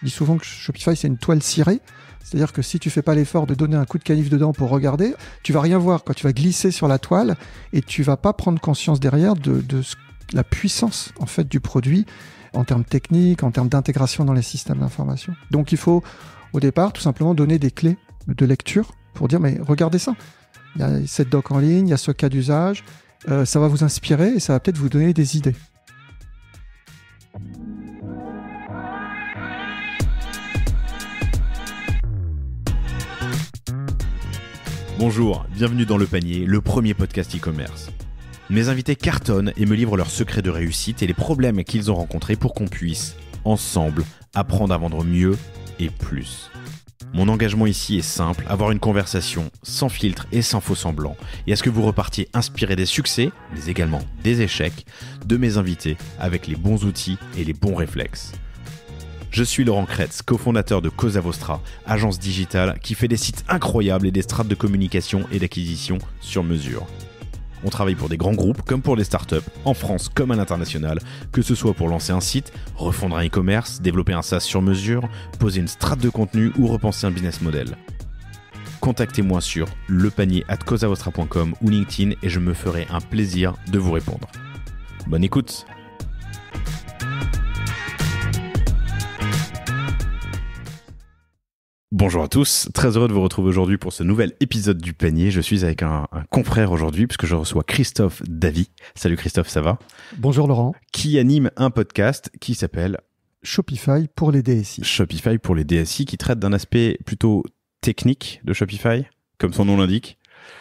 Je dis souvent que Shopify, c'est une toile cirée. C'est-à-dire que si tu fais pas l'effort de donner un coup de canif dedans pour regarder, tu vas rien voir quand tu vas glisser sur la toile et tu vas pas prendre conscience derrière de la puissance en fait du produit en termes techniques, en termes d'intégration dans les systèmes d'information. Donc il faut au départ tout simplement donner des clés de lecture pour dire mais regardez ça. Il y a cette doc en ligne, il y a ce cas d'usage, ça va vous inspirer et ça va peut-être vous donner des idées. Bonjour, bienvenue dans Le Panier, le premier podcast e-commerce. Mes invités cartonnent et me livrent leurs secrets de réussite et les problèmes qu'ils ont rencontrés pour qu'on puisse, ensemble, apprendre à vendre mieux et plus. Mon engagement ici est simple, avoir une conversation sans filtre et sans faux semblant, et à ce que vous repartiez inspiré des succès, mais également des échecs, de mes invités avec les bons outils et les bons réflexes. Je suis Laurent Kretz, cofondateur de Cosa Vostra, agence digitale qui fait des sites incroyables et des strates de communication et d'acquisition sur mesure. On travaille pour des grands groupes comme pour des startups, en France comme à l'international, que ce soit pour lancer un site, refondre un e-commerce, développer un SaaS sur mesure, poser une strate de contenu ou repenser un business model. Contactez-moi sur lepanier@cosavostra.com ou LinkedIn et je me ferai un plaisir de vous répondre. Bonne écoute! Bonjour à tous, très heureux de vous retrouver aujourd'hui pour ce nouvel épisode du Panier. Je suis avec un confrère aujourd'hui puisque je reçois Christophe Davy. Salut Christophe, ça va? Bonjour Laurent. Qui anime un podcast qui s'appelle Shopify pour les DSI. Shopify pour les DSI, qui traite d'un aspect plutôt technique de Shopify, comme son nom l'indique.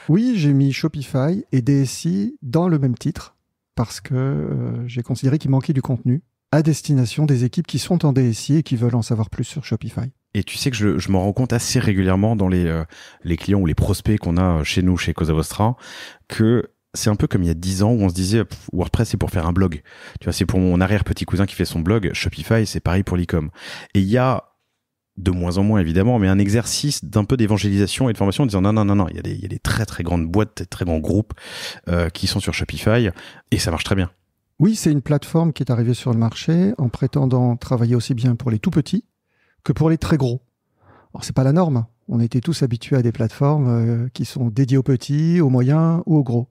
Oui, j'ai mis Shopify et DSI dans le même titre parce que j'ai considéré qu'il manquait du contenu à destination des équipes qui sont en DSI et qui veulent en savoir plus sur Shopify. Et tu sais que je m'en rends compte assez régulièrement dans les clients ou les prospects qu'on a chez nous, chez Cosa Vostra, que c'est un peu comme il y a 10 ans où on se disait WordPress c'est pour faire un blog. Tu vois, c'est pour mon arrière-petit cousin qui fait son blog. Shopify, c'est pareil pour l'e-com. Et il y a de moins en moins évidemment, mais un exercice d'un peu d'évangélisation et de formation en disant non, il y a des très très grandes boîtes, très grands groupes qui sont sur Shopify et ça marche très bien. Oui, c'est une plateforme qui est arrivée sur le marché en prétendant travailler aussi bien pour les tout petits que pour les très gros. Alors, c'est pas la norme. On était tous habitués à des plateformes qui sont dédiées aux petits, aux moyens ou aux gros.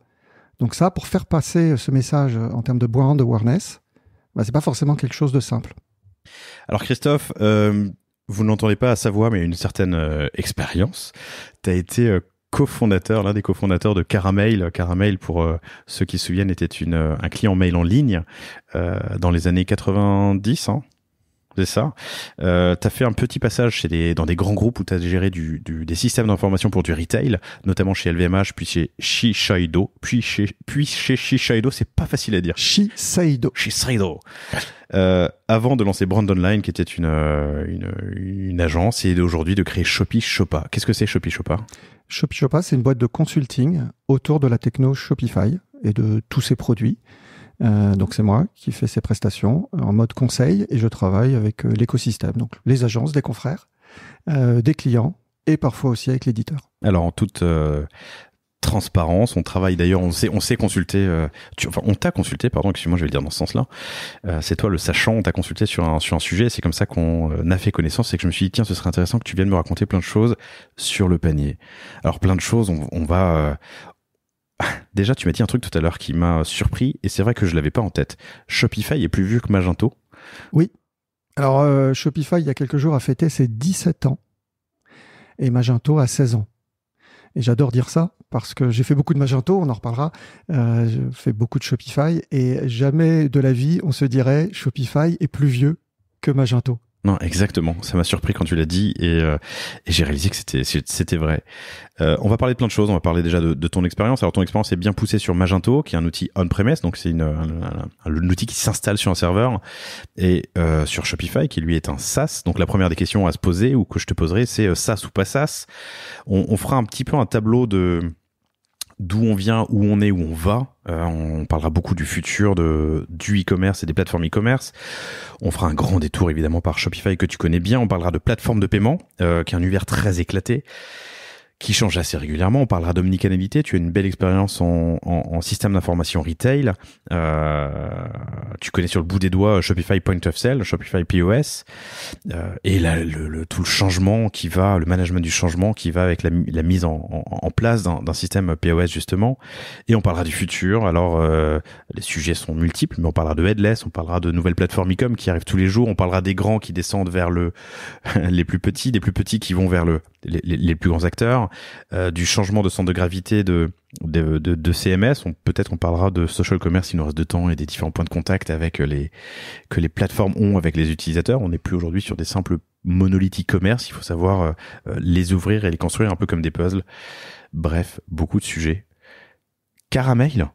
Donc ça, pour faire passer ce message en termes de brand awareness, c'est pas forcément quelque chose de simple. Alors Christophe, vous ne l'entendez pas à sa voix, mais il y a une certaine expérience. Tu as été l'un des cofondateurs de Caramel. Caramel, pour ceux qui se souviennent, était un client mail en ligne dans les années 90, hein. C'est ça. T'as fait un petit passage dans des grands groupes où t'as géré des systèmes d'information pour du retail, notamment chez LVMH, puis chez Shiseido, puis chez Shiseido, c'est pas facile à dire. Shiseido. Avant de lancer Brand Online, qui était une agence, et aujourd'hui de créer Shopee Shopa. Qu'est-ce que c'est Shopee Shopa? Shopee Shopa, c'est une boîte de consulting autour de la techno Shopify et de tous ses produits. Donc c'est moi qui fais ces prestations en mode conseil et je travaille avec l'écosystème, donc les agences, des confrères, des clients et parfois aussi avec l'éditeur. Alors en toute transparence, on travaille d'ailleurs, on s'est consulté, on t'a consulté, pardon, excuse-moi, je vais le dire dans ce sens-là. C'est toi le sachant, on t'a consulté sur un sujet, c'est comme ça qu'on a fait connaissance et que je me suis dit tiens, ce serait intéressant que tu viennes me raconter plein de choses sur le panier. Alors plein de choses, on va déjà, tu m'as dit un truc tout à l'heure qui m'a surpris et c'est vrai que je l'avais pas en tête. Shopify est plus vieux que Magento. Oui. Alors, Shopify, il y a quelques jours, a fêté ses 17 ans et Magento a 16 ans. Et j'adore dire ça parce que j'ai fait beaucoup de Magento, on en reparlera. Je fais beaucoup de Shopify et jamais de la vie, on se dirait Shopify est plus vieux que Magento. Non, exactement. Ça m'a surpris quand tu l'as dit et j'ai réalisé que c'était vrai. On va parler de plein de choses. On va parler déjà de ton expérience. Alors, ton expérience est bien poussée sur Magento, qui est un outil on-premise, donc c'est un outil qui s'installe sur un serveur, et sur Shopify, qui lui est un SaaS. Donc, la première des questions à se poser ou que je te poserai, c'est SaaS ou pas SaaS. On fera un petit peu un tableau d'où on vient, où on est, où on va. On parlera beaucoup du futur du e-commerce et des plateformes e-commerce. On fera un grand détour évidemment par Shopify que tu connais bien. On parlera de plateforme de paiement, qui est un univers très éclaté. qui change assez régulièrement. On parlera d'omnicanalité. Tu as une belle expérience en système d'information retail. Tu connais sur le bout des doigts Shopify Point of Sale, Shopify POS, et là, tout le changement qui va, le management du changement qui va avec la mise en place d'un système POS justement. Et on parlera du futur. Alors, les sujets sont multiples, mais on parlera de headless, on parlera de nouvelles plateformes e-com qui arrivent tous les jours. On parlera des grands qui descendent vers les plus petits, des plus petits qui vont vers les plus grands acteurs, du changement de centre de gravité de CMS. Peut-être on parlera de social commerce, il nous reste de temps, et des différents points de contact que les plateformes ont avec les utilisateurs. On n'est plus aujourd'hui sur des simples monolithes e-commerce, il faut savoir les ouvrir et les construire un peu comme des puzzles. Bref, beaucoup de sujets. Caramel.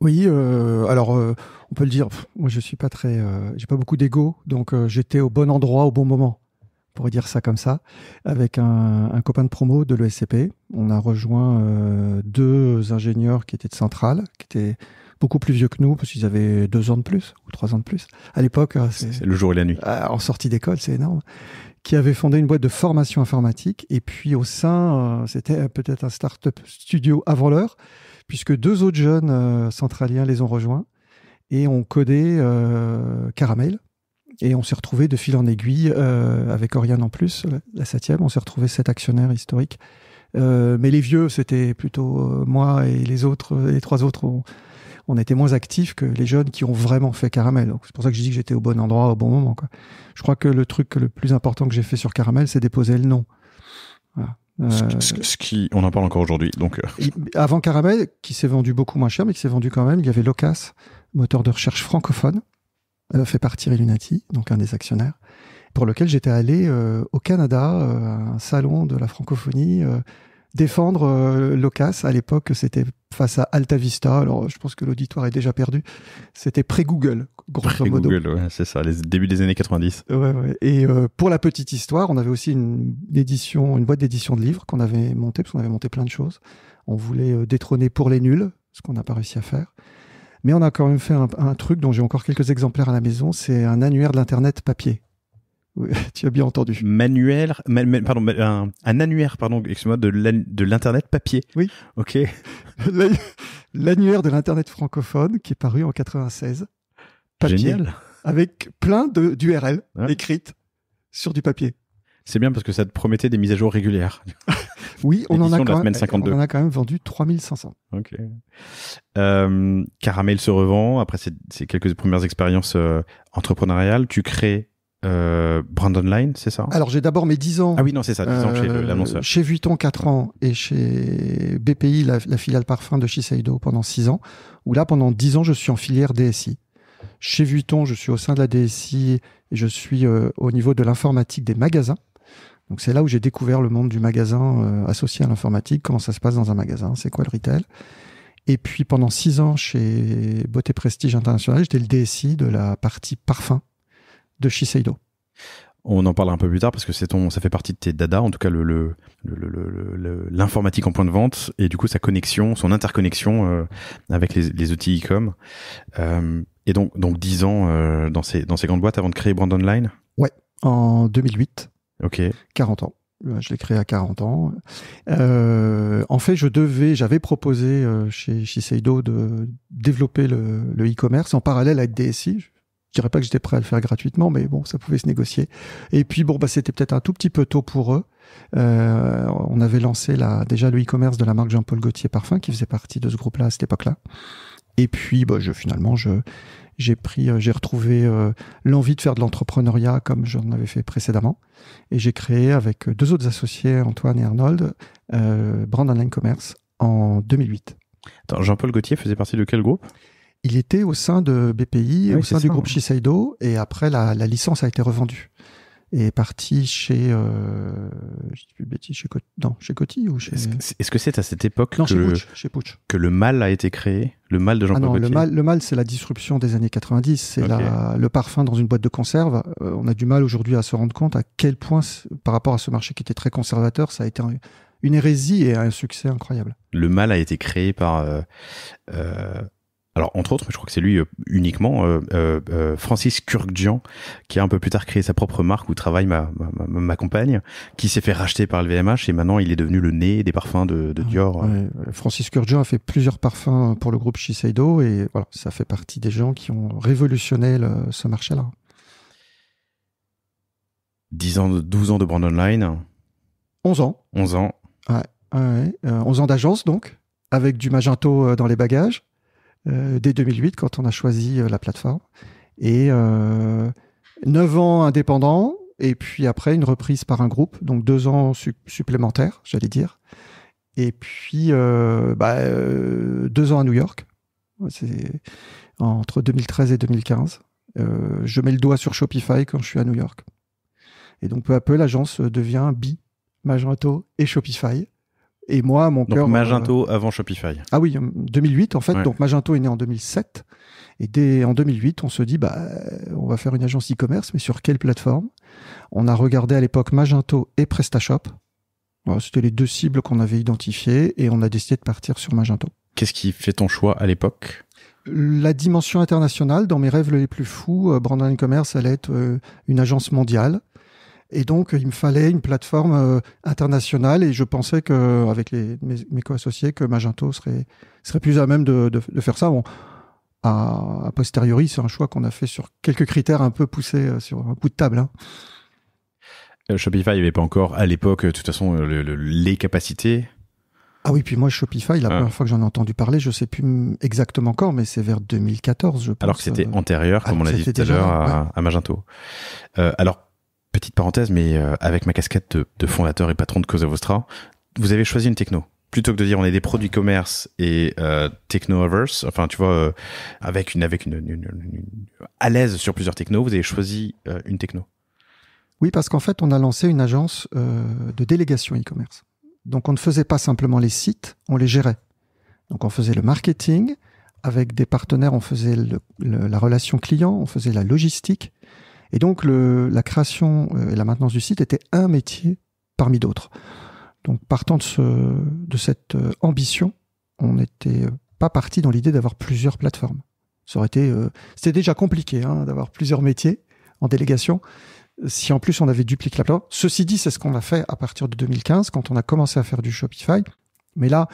Oui, alors on peut le dire, moi je suis pas très, j'ai pas beaucoup d'ego, donc j'étais au bon endroit au bon moment, on pourrait dire ça comme ça, avec un copain de promo de l'ESCP. On a rejoint 2 ingénieurs qui étaient de Centrale, qui étaient beaucoup plus vieux que nous, parce qu'ils avaient 2 ans de plus, ou 3 ans de plus. À l'époque, c'est le jour et la nuit. En sortie d'école, c'est énorme. Qui avaient fondé une boîte de formation informatique, et puis au sein, c'était peut-être un start-up studio avant l'heure, puisque 2 autres jeunes centraliens les ont rejoints et ont codé Caramel. Et on s'est retrouvés de fil en aiguille avec Oriane en plus, la 7e. On s'est retrouvés 7 actionnaires historiques. Mais les vieux, c'était plutôt moi et les 3 autres, on était moins actifs que les jeunes qui ont vraiment fait Caramel. Donc, c'est pour ça que je dis que j'étais au bon endroit au bon moment, quoi. Je crois que le truc le plus important que j'ai fait sur Caramel, c'est déposer le nom. Voilà. On en parle encore aujourd'hui. Donc, avant Caramel, qui s'est vendu beaucoup moins cher, mais qui s'est vendu quand même, il y avait Locas, moteur de recherche francophone, fait par Thierry Lunati, donc un des actionnaires, pour lequel j'étais allé au Canada, à un salon de la francophonie, défendre Locas. À l'époque, c'était face à Alta Vista. Alors, je pense que l'auditoire est déjà perdu. C'était pré-Google, grosso modo. Pré-Google, ouais, c'est ça, les débuts des années 90. Ouais. Et pour la petite histoire, on avait aussi une boîte d'édition de livres qu'on avait montée, parce qu'on avait monté plein de choses. On voulait détrôner Pour les nuls, ce qu'on n'a pas réussi à faire. Mais on a quand même fait un truc dont j'ai encore quelques exemplaires à la maison. C'est un annuaire de l'Internet papier. Oui, tu as bien entendu. Un annuaire, excuse-moi, de l'Internet papier. Oui. Ok. L'annuaire de l'Internet francophone qui est paru en 96. Papier, génial. Avec plein d'URL écrites sur du papier. C'est bien parce que ça te promettait des mises à jour régulières. Oui, on en a quand même vendu 3500. Ok. Caramel se revend. Après ces quelques premières expériences entrepreneuriales, tu crées Brand Online, c'est ça? Alors, j'ai d'abord mes 10 ans. Ah oui, non, c'est ça, 10 ans chez l'annonceur. Chez Vuitton, 4 ans, et chez BPI, la filiale parfum de Shiseido, pendant 6 ans, où là, pendant 10 ans, je suis en filière DSI. Chez Vuitton, je suis au sein de la DSI, et je suis au niveau de l'informatique des magasins. Donc, c'est là où j'ai découvert le monde du magasin associé à l'informatique, comment ça se passe dans un magasin, c'est quoi le retail. Et puis, pendant 6 ans, chez Beauté Prestige International, j'étais le DSI de la partie parfum de Shiseido. On en parlera un peu plus tard parce que ça fait partie de tes dada, en tout cas l'informatique en point de vente et du coup sa connexion, son interconnexion avec les outils e-com. Et donc 10 ans dans ces grandes boîtes avant de créer Brand Online. Ouais, en 2008. Ok. 40 ans. Je l'ai créé à 40 ans. En fait, j'avais proposé chez Shiseido de développer le e-commerce en parallèle avec DSI. Je dirais pas que j'étais prêt à le faire gratuitement, mais bon, ça pouvait se négocier. Et puis, c'était peut-être un tout petit peu tôt pour eux. On avait lancé déjà le e-commerce de la marque Jean-Paul Gaultier Parfum, qui faisait partie de ce groupe-là à cette époque-là. Et puis, finalement, j'ai retrouvé l'envie de faire de l'entrepreneuriat comme j'en avais fait précédemment. Et j'ai créé avec 2 autres associés, Antoine et Arnold, Brand Online Commerce en 2008. Attends, Jean-Paul Gaultier faisait partie de quel groupe? Il était au sein de BPI, au sein du groupe Shiseido, et après la licence a été revendue. Et est parti chez Coty ou chez... Est-ce que c'est à cette époque chez Puig. Que le mal a été créé? Le mal de Jean-Paul Gaultier? Le mal, c'est la disruption des années 90. C'est le parfum dans une boîte de conserve. On a du mal aujourd'hui à se rendre compte à quel point, par rapport à ce marché qui était très conservateur, ça a été une hérésie et un succès incroyable. Le mal a été créé par Alors, entre autres, mais je crois que c'est lui uniquement, Francis Kurkdjian, qui a un peu plus tard créé sa propre marque où travaille ma compagne, qui s'est fait racheter par le VMH et maintenant il est devenu le nez des parfums de Dior. Ouais. Francis Kurkdjian a fait plusieurs parfums pour le groupe Shiseido et voilà, ça fait partie des gens qui ont révolutionné ce marché-là. 12 ans de brand online. 11 ans. 11 ans. Ouais. 11 ans d'agence donc, avec du Magento dans les bagages. Dès 2008 quand on a choisi la plateforme et 9 ans indépendant et puis après une reprise par un groupe, donc 2 ans supplémentaires j'allais dire, et puis 2 ans à New York. C'est entre 2013 et 2015. Je mets le doigt sur Shopify quand je suis à New York et donc peu à peu l'agence devient Magento et Shopify. Et moi, mon cœur... Donc Magento avant Shopify. Ah oui, 2008 en fait. Ouais. Donc Magento est né en 2007. Et en 2008, on se dit, on va faire une agence e-commerce, mais sur quelle plateforme ? On a regardé à l'époque Magento et PrestaShop. Voilà, c'était les 2 cibles qu'on avait identifiées et on a décidé de partir sur Magento. Qu'est-ce qui fait ton choix à l'époque ? La dimension internationale, dans mes rêves les plus fous, Brandon e-commerce allait être une agence mondiale. Et donc, il me fallait une plateforme internationale et je pensais qu'avec mes co-associés, que Magento serait plus à même de faire ça. Bon, a posteriori, c'est un choix qu'on a fait sur quelques critères un peu poussés sur un bout de table. Hein. Shopify n'avait pas encore, à l'époque, de toute façon, les capacités. Ah oui, puis moi, Shopify, la première fois que j'en ai entendu parler, je ne sais plus exactement quand, mais c'est vers 2014, je pense. Alors que c'était antérieur, comme on l'a dit tout à l'heure, à Magento. Alors, petite parenthèse, mais avec ma casquette de fondateur et patron de Cosa Vostra, vous avez choisi une techno. Plutôt que de dire on est des produits commerce et techno-averse, enfin tu vois, avec une à l'aise sur plusieurs technos, vous avez choisi une techno. Oui, parce qu'en fait, on a lancé une agence de délégation e-commerce. Donc on ne faisait pas simplement les sites, on les gérait. Donc on faisait le marketing, avec des partenaires, on faisait la relation client, on faisait la logistique. Et donc, la création et la maintenance du site était un métier parmi d'autres. Donc, partant de cette ambition, on n'était pas parti dans l'idée d'avoir plusieurs plateformes. Ça aurait été, c'était déjà compliqué d'avoir plusieurs métiers en délégation. Si en plus on avait dupliqué la plateforme. Ceci dit, c'est ce qu'on a fait à partir de 2015, quand on a commencé à faire du Shopify. Mais là,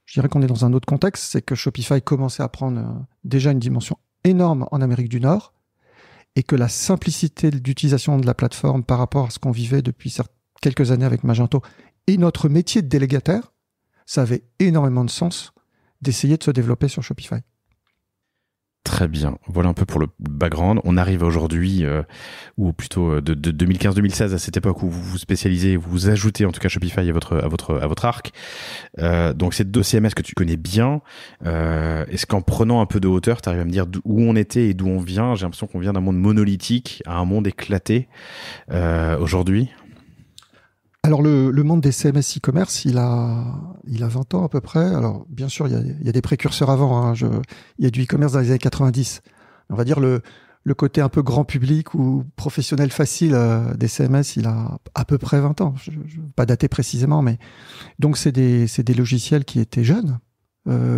je dirais qu'on est dans un autre contexte, c'est que Shopify commençait à prendre déjà une dimension énorme en Amérique du Nord. Et que la simplicité d'utilisation de la plateforme par rapport à ce qu'on vivait depuis quelques années avec Magento et notre métier de délégataire, ça avait énormément de sens d'essayer de se développer sur Shopify. Très bien. Voilà un peu pour le background. On arrive aujourd'hui, ou plutôt de 2015-2016, à cette époque où vous vous spécialisez, vous ajoutez en tout cas Shopify à votre arc. Donc c'est 2 CMS que tu connais bien. Est-ce qu'en prenant un peu de hauteur, tu arrives à me dire où on était et d'où on vient ? J'ai l'impression qu'on vient d'un monde monolithique à un monde éclaté aujourd'hui. Alors le monde des CMS e-commerce, il a 20 ans à peu près. Alors bien sûr, il y a des précurseurs avant. Il y a du e-commerce dans les années 90. On va dire le côté un peu grand public ou professionnel facile des CMS, il a à peu près 20 ans. Je ne vais pas dater précisément, mais donc c'est des logiciels qui étaient jeunes,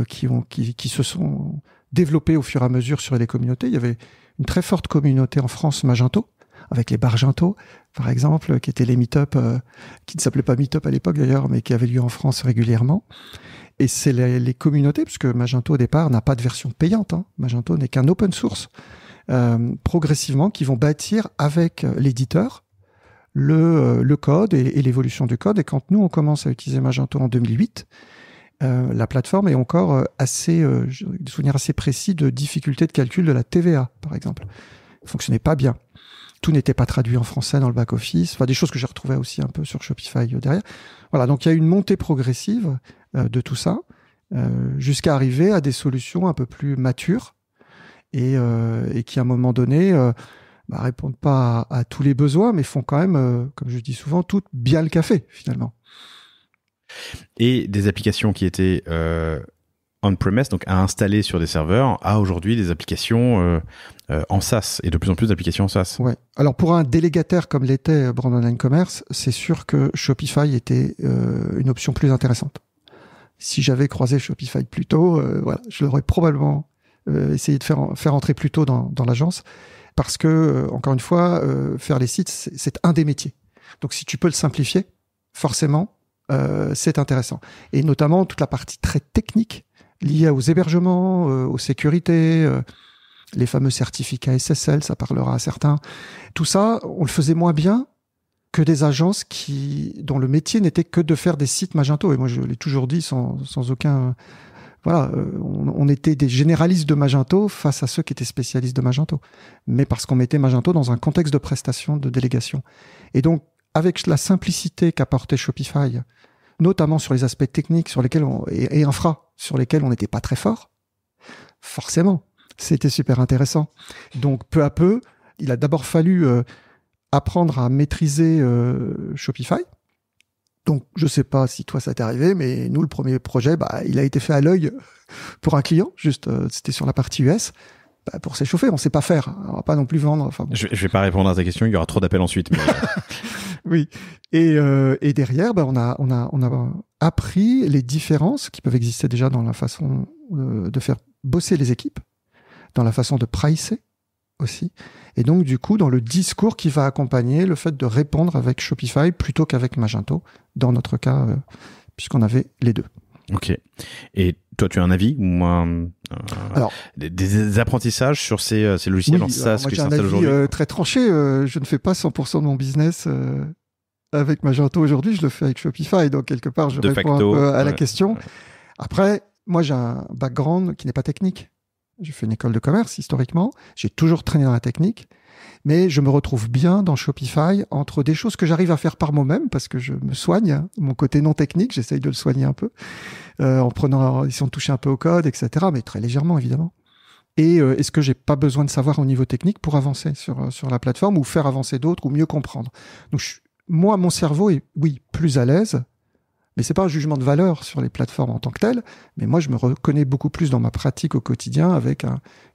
qui se sont développés au fur et à mesure sur les communautés. Il y avait une très forte communauté en France Magento, avec les Bargento, par exemple, qui étaient les meet-up, qui ne s'appelaient pas meet-up à l'époque d'ailleurs, mais qui avaient lieu en France régulièrement. Et c'est les communautés, puisque Magento au départ n'a pas de version payante. Magento n'est qu'un open source, progressivement, qui vont bâtir avec l'éditeur le code et l'évolution du code. Et quand nous, on commence à utiliser Magento en 2008, la plateforme est encore j'ai des souvenirs assez précis de difficultés de calcul de la TVA, par exemple. Elle ne fonctionnait pas bien. Tout n'était pas traduit en français dans le back-office. Enfin, des choses que j'ai retrouvées aussi un peu sur Shopify derrière. Voilà, donc il y a une montée progressive de tout ça, jusqu'à arriver à des solutions un peu plus matures et qui, à un moment donné, répondent pas à tous les besoins, mais font quand même, comme je dis souvent, toutes bien le café, finalement. Et des applications qui étaient on-premise, donc à installer sur des serveurs, à aujourd'hui des applications en SaaS, et de plus en plus d'applications en SaaS. Ouais. Alors pour un délégataire comme l'était Brand Online Commerce, c'est sûr que Shopify était une option plus intéressante. Si j'avais croisé Shopify plus tôt, je l'aurais probablement essayer de faire entrer plus tôt dans l'agence. Parce que, encore une fois, faire les sites, c'est un des métiers. Donc, si tu peux le simplifier, forcément, c'est intéressant. Et notamment, toute la partie très technique liée aux hébergements, aux sécurités, les fameux certificats SSL, ça parlera à certains. Tout ça, on le faisait moins bien que des agences dont le métier n'était que de faire des sites Magento. Et moi, je l'ai toujours dit sans aucun... Voilà, on était des généralistes de Magento face à ceux qui étaient spécialistes de Magento. Mais parce qu'on mettait Magento dans un contexte de prestation, de délégation. Et donc, avec la simplicité qu'apportait Shopify, notamment sur les aspects techniques sur lesquels et infra, sur lesquels on n'était pas très fort, forcément, c'était super intéressant. Donc, peu à peu, il a d'abord fallu apprendre à maîtriser Shopify. Donc, je sais pas si toi ça t'est arrivé, mais nous, le premier projet, il a été fait à l'œil pour un client. Juste, c'était sur la partie US. Pour s'échauffer, on sait pas faire. On va pas non plus vendre. Enfin, bon. Je vais pas répondre à ta question. Il y aura trop d'appels ensuite. Mais... oui. Et derrière, on a appris les différences qui peuvent exister déjà dans la façon de faire bosser les équipes, dans la façon de pricer aussi. Et donc, du coup, dans le discours qui va accompagner le fait de répondre avec Shopify plutôt qu'avec Magento, dans notre cas, puisqu'on avait les deux. Ok. Et toi, tu as un avis ou alors, des apprentissages sur ces logiciels en SaaS que tu installes aujourd'hui? Moi, j'ai un avis très tranché. Je ne fais pas 100% de mon business avec Magento aujourd'hui. Je le fais avec Shopify. Donc, quelque part, je réponds un peu à la question. Ouais. Après, moi, j'ai un background qui n'est pas technique. J'ai fait une école de commerce, historiquement. J'ai toujours traîné dans la technique. Mais je me retrouve bien dans Shopify entre des choses que j'arrive à faire par moi-même parce que je me soigne. Mon côté non technique, j'essaye de le soigner un peu. En essayant de toucher un peu au code, etc. Mais très légèrement, évidemment. Et est-ce que j'ai pas besoin de savoir au niveau technique pour avancer sur la plateforme ou faire avancer d'autres ou mieux comprendre? Donc, moi, mon cerveau est, oui, plus à l'aise. Mais c'est pas un jugement de valeur sur les plateformes en tant que telles, mais moi, je me reconnais beaucoup plus dans ma pratique au quotidien avec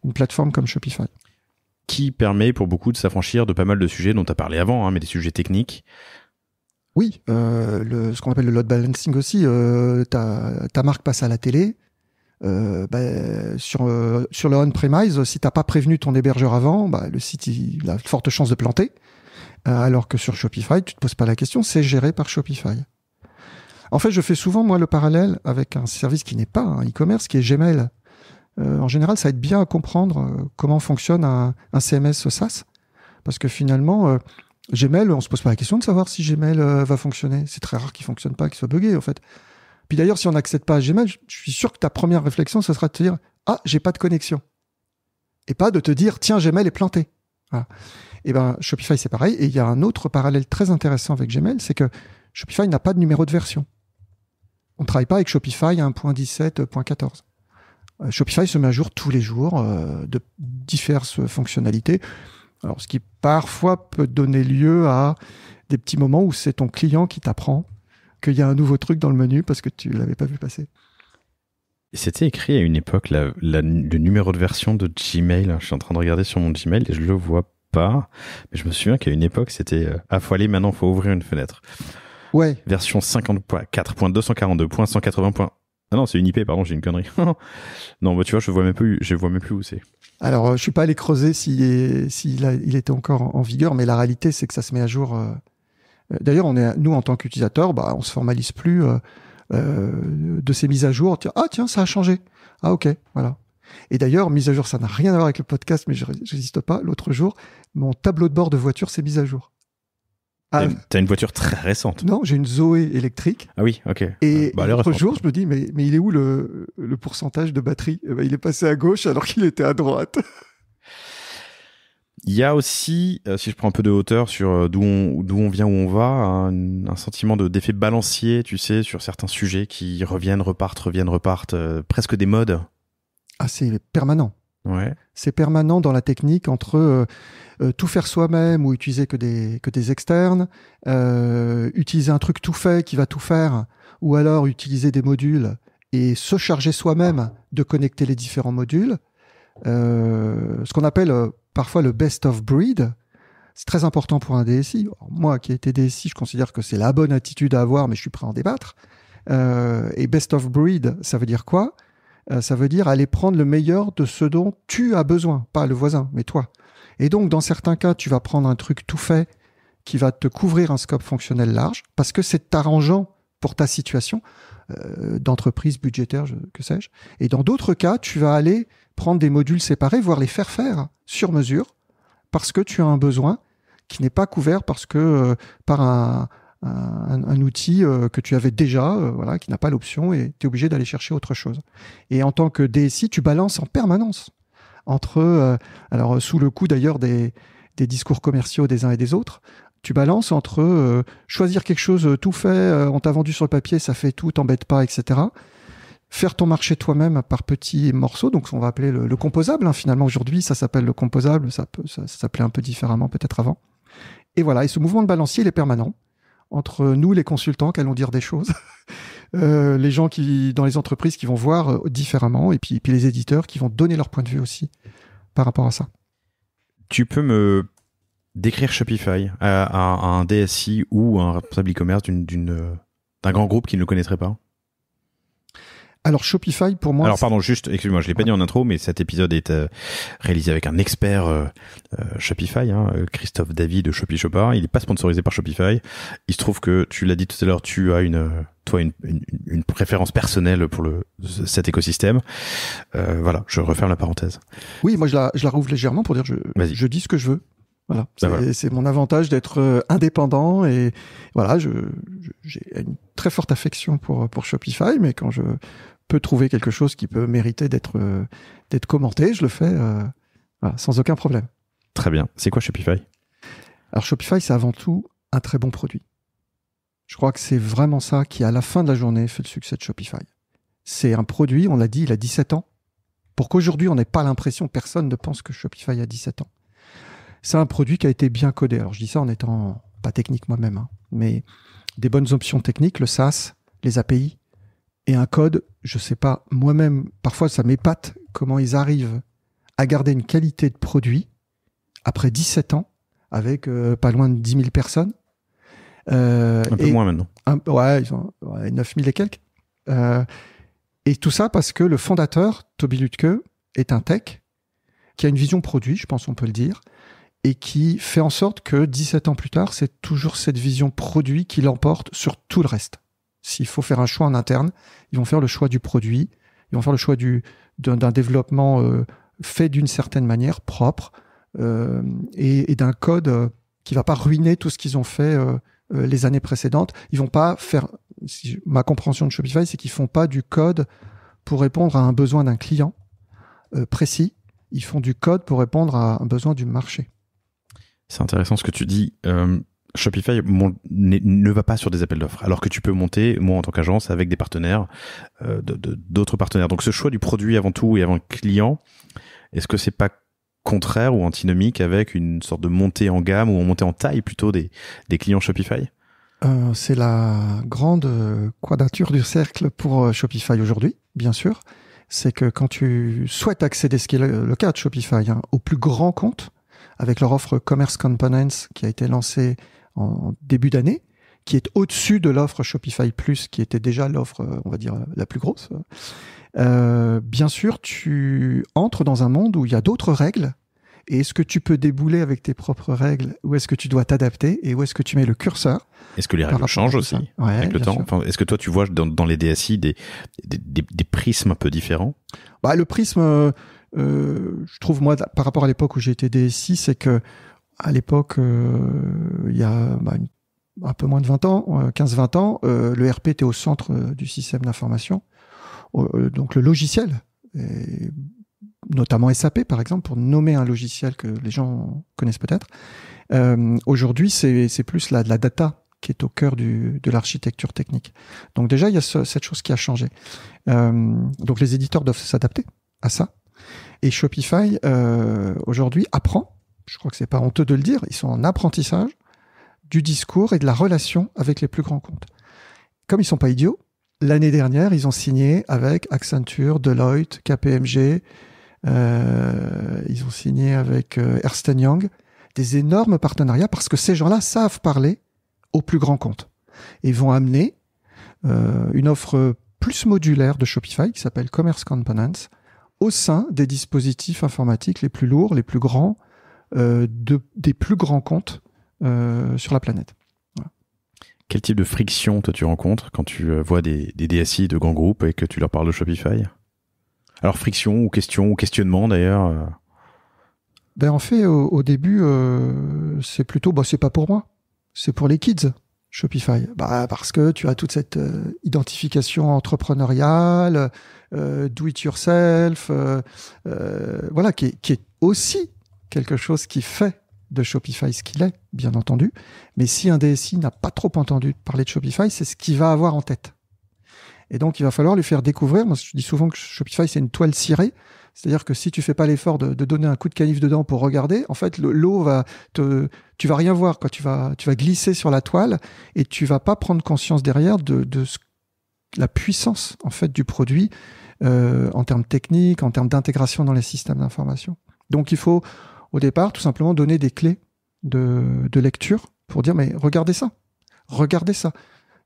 une plateforme comme Shopify. Qui permet pour beaucoup de s'affranchir de pas mal de sujets dont tu as parlé avant, mais des sujets techniques. Oui, ce qu'on appelle le load balancing aussi. Ta marque passe à la télé. Sur le on-premise, si t'as pas prévenu ton hébergeur avant, le site il a de fortes chances de planter. Alors que sur Shopify, tu te poses pas la question, c'est géré par Shopify. En fait, je fais souvent, moi, le parallèle avec un service qui n'est pas un e-commerce, qui est Gmail. En général, ça aide bien à comprendre comment fonctionne un CMS SaaS. Parce que finalement, Gmail, on se pose pas la question de savoir si Gmail va fonctionner. C'est très rare qu'il fonctionne pas, qu'il soit buggé, en fait. Puis d'ailleurs, si on n'accède pas à Gmail, je suis sûr que ta première réflexion, ce sera de te dire « Ah, j'ai pas de connexion ». Et pas de te dire « Tiens, Gmail est planté ». Voilà. Et Shopify, c'est pareil. Et il y a un autre parallèle très intéressant avec Gmail, c'est que Shopify n'a pas de numéro de version. On ne travaille pas avec Shopify 1.17.14. Shopify se met à jour tous les jours de diverses fonctionnalités. Alors, ce qui parfois peut donner lieu à des petits moments où c'est ton client qui t'apprend qu'il y a un nouveau truc dans le menu parce que tu ne l'avais pas vu passer. C'était écrit à une époque, le numéro de version de Gmail. Je suis en train de regarder sur mon Gmail et je ne le vois pas. Mais je me souviens qu'à une époque, c'était « faut aller, maintenant, il faut ouvrir une fenêtre ». Ouais. Version 54.242.180. Ah non, c'est une IP, pardon, j'ai une connerie. Non, tu vois, je vois même plus où c'est. Alors, je suis pas allé creuser il était encore en vigueur, mais la réalité, c'est que ça se met à jour. D'ailleurs, nous, en tant qu'utilisateurs, on se formalise plus de ces mises à jour. Tiens, ça a changé. Ah, ok, voilà. Et d'ailleurs, mise à jour, ça n'a rien à voir avec le podcast, mais je résiste pas. L'autre jour, mon tableau de bord de voiture s'est mis à jour. T'as une voiture très récente. Non, j'ai une Zoé électrique. Ah oui, ok. Et l'autre jour, je me dis, mais il est où le pourcentage de batterie? Il est passé à gauche alors qu'il était à droite. Il y a aussi, si je prends un peu de hauteur sur d'où on vient, où on va, un sentiment d'effet balancier, tu sais, sur certains sujets qui repartent, presque des modes. Ah, c'est permanent. Ouais. C'est permanent dans la technique entre tout faire soi-même ou utiliser que des externes, utiliser un truc tout fait qui va tout faire, ou alors utiliser des modules et se charger soi-même de connecter les différents modules. Ce qu'on appelle parfois le best of breed, c'est très important pour un DSI. Alors, moi qui ai été DSI, je considère que c'est la bonne attitude à avoir, mais je suis prêt à en débattre. Et best of breed, ça veut dire quoi? Ça veut dire aller prendre le meilleur de ce dont tu as besoin, pas le voisin, mais toi. Et donc, dans certains cas, tu vas prendre un truc tout fait qui va te couvrir un scope fonctionnel large parce que c'est arrangeant pour ta situation d'entreprise budgétaire, que sais-je. Et dans d'autres cas, tu vas aller prendre des modules séparés, voire les faire faire sur mesure parce que tu as un besoin qui n'est pas couvert parce que par un outil que tu avais déjà, voilà, qui n'a pas l'option et tu es obligé d'aller chercher autre chose. Et en tant que DSI, tu balances en permanence entre, alors sous le coup d'ailleurs des discours commerciaux des uns et des autres, tu balances entre choisir quelque chose tout fait, on t'a vendu sur le papier, ça fait tout, t'embête pas, etc. Faire ton marché toi-même par petits morceaux, donc on va appeler le composable, hein, finalement aujourd'hui ça s'appelle le composable, ça s'appelait un peu différemment peut-être avant. Et voilà, et ce mouvement de balancier il est permanent entre nous les consultants qui allons dire des choses, les gens qui dans les entreprises qui vont voir différemment, et puis les éditeurs qui vont donner leur point de vue aussi par rapport à ça. Tu peux me décrire Shopify à un DSI ou un responsable e-commerce d'un grand groupe qui ne le connaîtrait pas? Alors Shopify pour moi... Alors pardon, juste, excuse-moi, je l'ai pas dit en intro, mais cet épisode est réalisé avec un expert Shopify, Christophe Davy de Shopify. Il n'est pas sponsorisé par Shopify. Il se trouve que, tu l'as dit tout à l'heure, tu as une préférence personnelle pour cet écosystème. Voilà, je referme la parenthèse. Oui, moi je la rouvre légèrement pour dire je dis ce que je veux. Voilà, c'est mon avantage d'être indépendant et voilà, j'ai une très forte affection pour Shopify, mais quand je peux trouver quelque chose qui peut mériter d'être commenté, je le fais voilà, sans aucun problème. Très bien. C'est quoi Shopify? Alors Shopify, c'est avant tout un très bon produit. Je crois que c'est vraiment ça qui, à la fin de la journée, fait le succès de Shopify. C'est un produit, on l'a dit, il a 17 ans. Pour qu'aujourd'hui, on n'ait pas l'impression, personne ne pense que Shopify a 17 ans. C'est un produit qui a été bien codé. Alors, je dis ça en étant pas technique moi-même, hein, mais des bonnes options techniques, le SaaS, les API, et un code, je sais pas, moi-même, parfois ça m'épate comment ils arrivent à garder une qualité de produit après 17 ans, avec pas loin de 10 000 personnes. Un peu moins maintenant. Ouais, ils ont 9 000 et quelques. Et tout ça parce que le fondateur, Tobi Lütke, est un tech qui a une vision produit, je pense on peut le dire, et qui fait en sorte que 17 ans plus tard, c'est toujours cette vision produit qui l'emporte sur tout le reste. S'il faut faire un choix en interne, ils vont faire le choix du produit, ils vont faire le choix d'un développement fait d'une certaine manière, propre, et d'un code qui va pas ruiner tout ce qu'ils ont fait les années précédentes. Ils vont pas faire... ma compréhension de Shopify, c'est qu'ils font pas du code pour répondre à un besoin d'un client précis. Ils font du code pour répondre à un besoin du marché. C'est intéressant ce que tu dis. Shopify ne va pas sur des appels d'offres, alors que tu peux monter, moi en tant qu'agence, avec des partenaires, d'autres partenaires. Donc ce choix du produit avant tout et avant le client, est-ce que c'est pas contraire ou antinomique avec une sorte de montée en gamme ou montée en taille plutôt des clients Shopify? C'est la grande quadrature du cercle pour Shopify aujourd'hui, bien sûr. C'est que quand tu souhaites accéder, ce qui est le cas de Shopify, au plus grand compte, avec leur offre Commerce Components qui a été lancée en début d'année, qui est au-dessus de l'offre Shopify Plus, qui était déjà l'offre, on va dire, la plus grosse. Bien sûr, tu entres dans un monde où il y a d'autres règles. Et est-ce que tu peux débouler avec tes propres règles ou est-ce que tu dois t'adapter et où est-ce que tu mets le curseur? Est-ce que les règles changent aussi avec le temps? Enfin, est-ce que toi, tu vois dans les DSI des prismes un peu différents? Le prisme, je trouve, moi, par rapport à l'époque où j'ai été DSI, c'est que à l'époque, il y a un peu moins de 20 ans, 15-20 ans, le RP était au centre du système d'information. Donc le logiciel, notamment SAP par exemple, pour nommer un logiciel que les gens connaissent peut-être. Aujourd'hui, c'est plus la data qui est au cœur de l'architecture technique. Donc déjà, il y a cette chose qui a changé. Donc les éditeurs doivent s'adapter à ça. Et Shopify, aujourd'hui, apprend, je crois que c'est pas honteux de le dire, ils sont en apprentissage du discours et de la relation avec les plus grands comptes. Comme ils sont pas idiots, l'année dernière, ils ont signé avec Accenture, Deloitte, KPMG, ils ont signé avec Ernst & Young, des énormes partenariats parce que ces gens-là savent parler aux plus grands comptes et vont amener une offre plus modulaire de Shopify qui s'appelle Commerce Components au sein des dispositifs informatiques les plus lourds, les plus grands, des plus grands comptes sur la planète. Voilà. Quel type de friction toi tu rencontres quand tu vois des DSI de grands groupes et que tu leur parles de Shopify? Alors friction ou question ou questionnement d'ailleurs Ben en fait, au début, c'est plutôt, c'est pas pour moi, c'est pour les kids, Shopify. Parce que tu as toute cette identification entrepreneuriale, do it yourself, voilà, qui est aussi quelque chose qui fait de Shopify ce qu'il est, bien entendu. Mais si un DSI n'a pas trop entendu parler de Shopify, c'est ce qu'il va avoir en tête. Et donc, il va falloir lui faire découvrir. Moi, je dis souvent que Shopify, c'est une toile cirée. C'est-à-dire que si tu fais pas l'effort de donner un coup de canif dedans pour regarder, en fait, l'eau tu vas rien voir quand tu vas glisser sur la toile et tu vas pas prendre conscience derrière de la puissance, en fait, du produit, en termes techniques, en termes d'intégration dans les systèmes d'information. Donc, il faut, au départ, tout simplement donner des clés de lecture pour dire, mais regardez ça.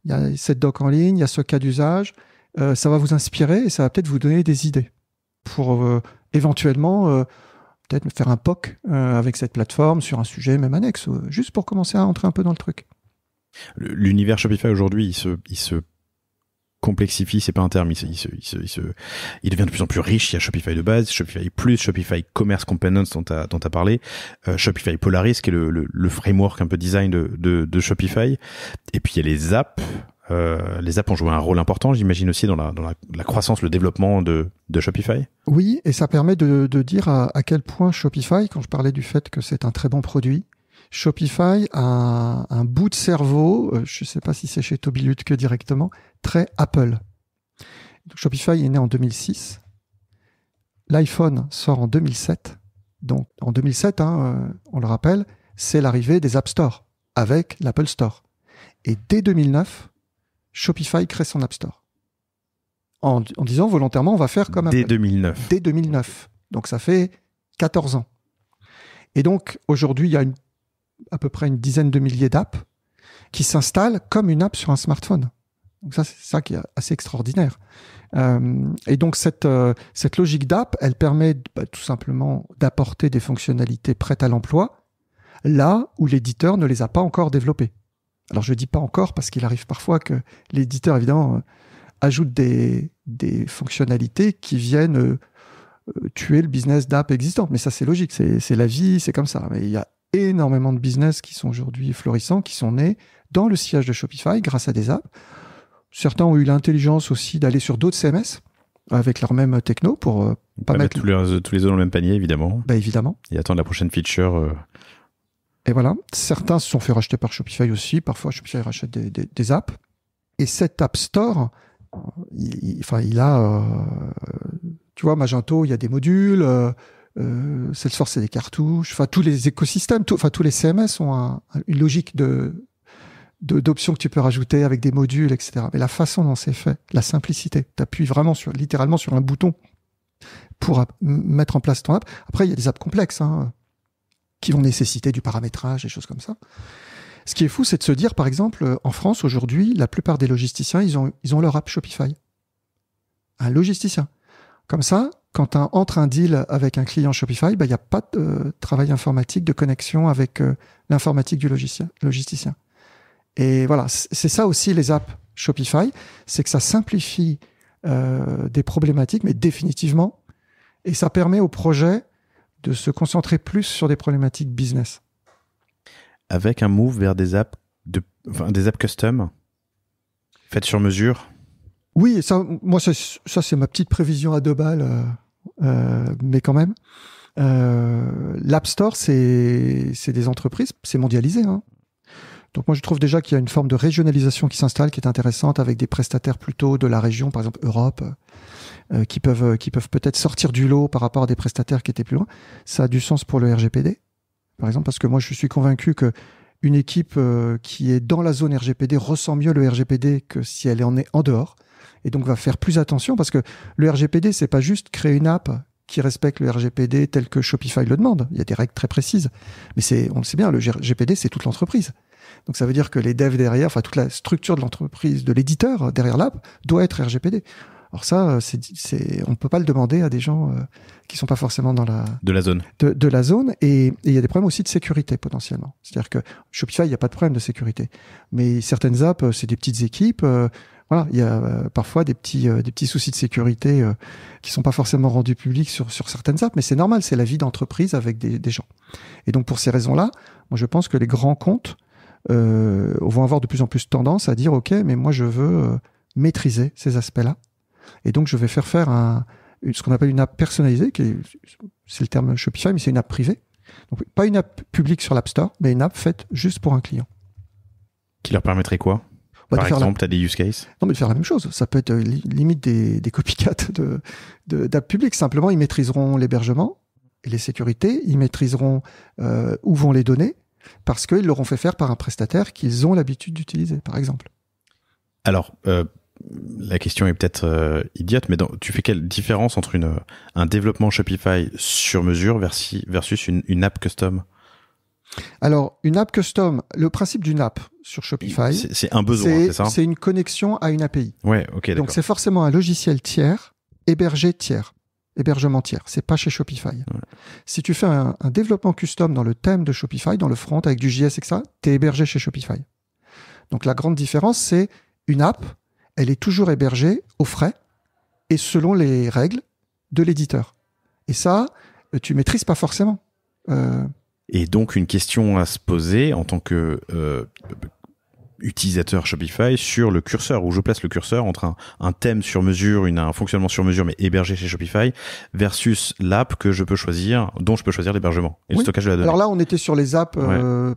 Il y a cette doc en ligne, il y a ce cas d'usage, ça va vous inspirer et ça va peut-être vous donner des idées pour éventuellement peut-être faire un POC avec cette plateforme sur un sujet même annexe, juste pour commencer à entrer un peu dans le truc. L'univers Shopify aujourd'hui, il se complexifie, c'est pas un terme, il devient de plus en plus riche. Il y a Shopify de base, Shopify Plus, Shopify Commerce Components dont t'as parlé, Shopify Polaris qui est le framework un peu design de Shopify. Et puis il y a les apps. Les apps ont joué un rôle important, j'imagine aussi dans la croissance, le développement de Shopify. Oui, et ça permet de dire à quel point Shopify, quand je parlais du fait que c'est un très bon produit, Shopify a un bout de cerveau, je ne sais pas si c'est chez Tobi Lütke directement, très Apple. Donc, Shopify est né en 2006. L'iPhone sort en 2007. Donc en 2007, on le rappelle, c'est l'arrivée des App Store avec l'Apple Store. Et dès 2009, Shopify crée son App Store. En disant volontairement, on va faire comme Apple. Dès 2009. Donc ça fait 14 ans. Et donc aujourd'hui, il y a à peu près une dizaine de milliers d'apps qui s'installent comme une app sur un smartphone. Donc ça, c'est ça qui est assez extraordinaire. Et donc cette logique d'app, elle permet tout simplement d'apporter des fonctionnalités prêtes à l'emploi là où l'éditeur ne les a pas encore développées. Alors je dis pas encore parce qu'il arrive parfois que l'éditeur évidemment ajoute des fonctionnalités qui viennent tuer le business d'app existant. Mais ça c'est logique, c'est la vie, c'est comme ça. Mais il y a énormément de business qui sont aujourd'hui florissants, qui sont nés dans le sillage de Shopify grâce à des apps. Certains ont eu l'intelligence aussi d'aller sur d'autres CMS avec leur même techno pour pas mettre tous les œufs dans le même panier, évidemment. Évidemment. Et attendre la prochaine feature. Et voilà. Certains se sont fait racheter par Shopify aussi. Parfois, Shopify rachète des apps. Et cet App Store, il a... tu vois, Magento, il y a des modules. Salesforce, c'est des cartouches. Enfin, tous les écosystèmes, tous les CMS ont une logique d'options que tu peux rajouter avec des modules, etc. Mais la façon dont c'est fait, la simplicité, tu appuies vraiment littéralement sur un bouton pour mettre en place ton app. Après, il y a des apps complexes qui vont nécessiter du paramétrage, des choses comme ça. Ce qui est fou, c'est de se dire, par exemple, en France, aujourd'hui, la plupart des logisticiens, ils ont leur app Shopify. Un logisticien. Comme ça, quand tu entres un deal avec un client Shopify, il n'y a pas de travail informatique, de connexion avec l'informatique du logisticien. Et voilà, c'est ça aussi les apps Shopify, c'est que ça simplifie des problématiques, mais définitivement, et ça permet au projet de se concentrer plus sur des problématiques business. Avec un move vers des apps custom, faites sur mesure. Oui, ça c'est ma petite prévision à 2 balles, mais quand même. L'App Store, c'est des entreprises, c'est mondialisé, Donc moi je trouve déjà qu'il y a une forme de régionalisation qui s'installe, qui est intéressante, avec des prestataires plutôt de la région, par exemple Europe, qui peuvent peut-être sortir du lot par rapport à des prestataires qui étaient plus loin. Ça a du sens pour le RGPD, par exemple, parce que moi je suis convaincu que une équipe qui est dans la zone RGPD ressent mieux le RGPD que si elle en est en dehors, et donc va faire plus attention, parce que le RGPD c'est pas juste créer une app qui respectent le RGPD tel que Shopify le demande. Il y a des règles très précises. Mais on le sait bien, le RGPD, c'est toute l'entreprise. Donc ça veut dire que les devs derrière, toute la structure de l'entreprise, de l'éditeur derrière l'app, doit être RGPD. Alors ça, on ne peut pas le demander à des gens qui sont pas forcément dans de la zone. De la zone. Et il y a des problèmes aussi de sécurité potentiellement. C'est-à-dire que Shopify, il n'y a pas de problème de sécurité. Mais certaines apps, c'est des petites équipes. Voilà, il y a parfois des petits soucis de sécurité qui sont pas forcément rendus publics sur certaines apps, mais c'est normal, c'est la vie d'entreprise avec des gens. Et donc pour ces raisons-là, moi je pense que les grands comptes vont avoir de plus en plus tendance à dire ok, mais moi je veux maîtriser ces aspects-là, et donc je vais faire ce qu'on appelle une app personnalisée, c'est le terme Shopify, mais c'est une app privée. Donc pas une app publique sur l'App Store, mais une app faite juste pour un client. Qui leur permettrait quoi? Par exemple, tu as des use cases? Non, mais de faire la même chose. Ça peut être limite des copycats d'app publiques. Simplement, ils maîtriseront l'hébergement et les sécurités. Ils maîtriseront où vont les données parce qu'ils l'auront fait faire par un prestataire qu'ils ont l'habitude d'utiliser, par exemple. Alors, la question est peut-être idiote, mais tu fais quelle différence entre un développement Shopify sur mesure versus une app custom? Alors, une app custom, le principe d'une app sur Shopify, c'est un besoin, c'est ça? C'est une connexion à une API. Ouais, ok, d'accord. Donc, c'est forcément un logiciel tiers, hébergement tiers. C'est pas chez Shopify. Ouais. Si tu fais un développement custom dans le thème de Shopify, dans le front, avec du JS, etc., t'es hébergé chez Shopify. Donc, la grande différence, c'est une app, elle est toujours hébergée aux frais et selon les règles de l'éditeur. Et ça, tu maîtrises pas forcément. Et donc, une question à se poser en tant que utilisateur Shopify sur le curseur, où je place le curseur entre un thème sur mesure, un fonctionnement sur mesure, mais hébergé chez Shopify, versus l'app dont je peux choisir l'hébergement et le stockage de la donnée. Alors là, on était sur les apps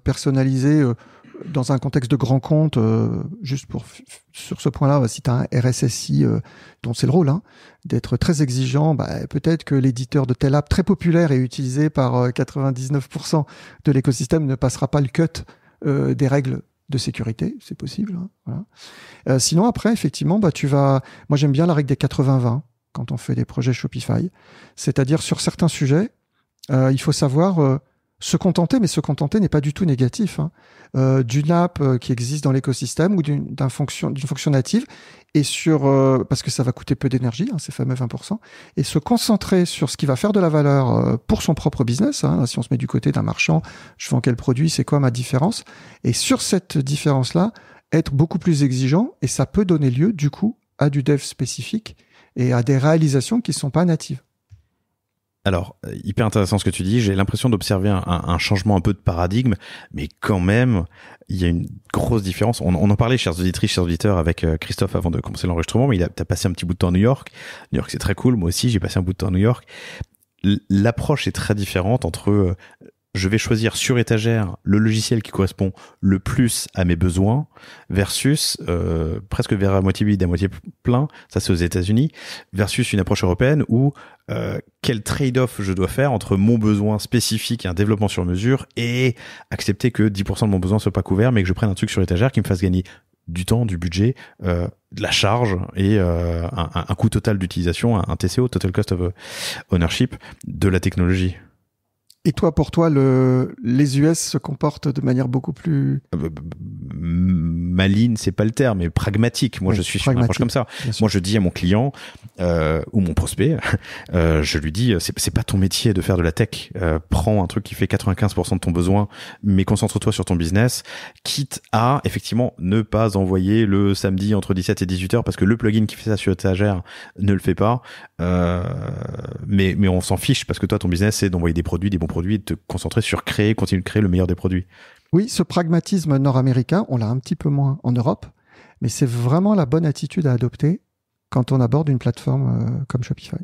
personnalisées dans un contexte de grand compte, juste sur ce point-là, si tu as un RSSI dont c'est le rôle, d'être très exigeant, peut-être que l'éditeur de telle app très populaire et utilisé par 99% de l'écosystème ne passera pas le cut des règles de sécurité, c'est possible. Voilà. Sinon, après, effectivement, moi j'aime bien la règle des 80-20 quand on fait des projets Shopify. C'est-à-dire, sur certains sujets, il faut savoir se contenter, mais se contenter n'est pas du tout négatif, d'une app qui existe dans l'écosystème ou d'une fonction native, et parce que ça va coûter peu d'énergie, ces fameux 20%, et se concentrer sur ce qui va faire de la valeur pour son propre business. Si on se met du côté d'un marchand, je vends quel produit, c'est quoi ma différence, et sur cette différence-là, être beaucoup plus exigeant, et ça peut donner lieu, du coup, à du dev spécifique et à des réalisations qui ne sont pas natives. Alors, hyper intéressant ce que tu dis. J'ai l'impression d'observer un changement un peu de paradigme, mais quand même, il y a une grosse différence. On en parlait, chers auditrices, chers auditeurs, avec Christophe avant de commencer l'enregistrement, mais t'as passé un petit bout de temps à New York. New York, c'est très cool. Moi aussi, j'ai passé un bout de temps à New York. L'approche est très différente entre je vais choisir sur étagère le logiciel qui correspond le plus à mes besoins versus presque vers à moitié vide, à moitié plein, ça c'est aux États-Unis, versus une approche européenne où quel trade-off je dois faire entre mon besoin spécifique et un développement sur mesure et accepter que 10% de mon besoin soit pas couvert, mais que je prenne un truc sur étagère qui me fasse gagner du temps, du budget, de la charge et un coût total d'utilisation, un TCO, Total Cost of Ownership, de la technologie. Et toi, pour toi, les US se comportent de manière beaucoup plus... Maligne, c'est pas le terme, mais pragmatique. Moi, je suis sur une approche comme ça. Moi, je dis à mon client ou mon prospect, je lui dis, c'est pas ton métier de faire de la tech. Prends un truc qui fait 95% de ton besoin, mais concentre-toi sur ton business, quitte à, effectivement, ne pas envoyer le samedi entre 17 et 18 heures parce que le plugin qui fait ça sur étagère ne le fait pas. Mais on s'en fiche parce que toi, ton business, c'est d'envoyer des produits, des bons produits, et de te concentrer sur continuer de créer le meilleur des produits. Oui, ce pragmatisme nord-américain, on l'a un petit peu moins en Europe, mais c'est vraiment la bonne attitude à adopter quand on aborde une plateforme comme Shopify.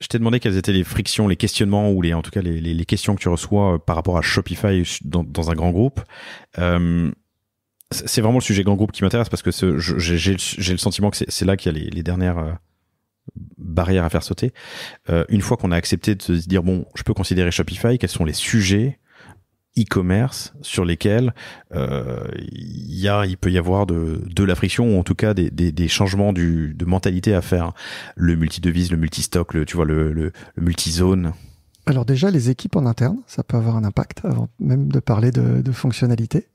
Je t'ai demandé quelles étaient les frictions, les questionnements ou en tout cas les questions que tu reçois par rapport à Shopify dans un grand groupe. C'est vraiment le sujet grand groupe qui m'intéresse parce que j'ai le sentiment que c'est là qu'il y a les dernières barrières à faire sauter. Une fois qu'on a accepté de se dire bon, je peux considérer Shopify, quels sont les sujets e-commerce sur lesquels il peut y avoir de la friction, ou en tout cas des changements de mentalité à faire. Le multi-devise, le multi-stock, tu vois, le multi-zone. Alors déjà, les équipes en interne, ça peut avoir un impact avant même de parler de fonctionnalité,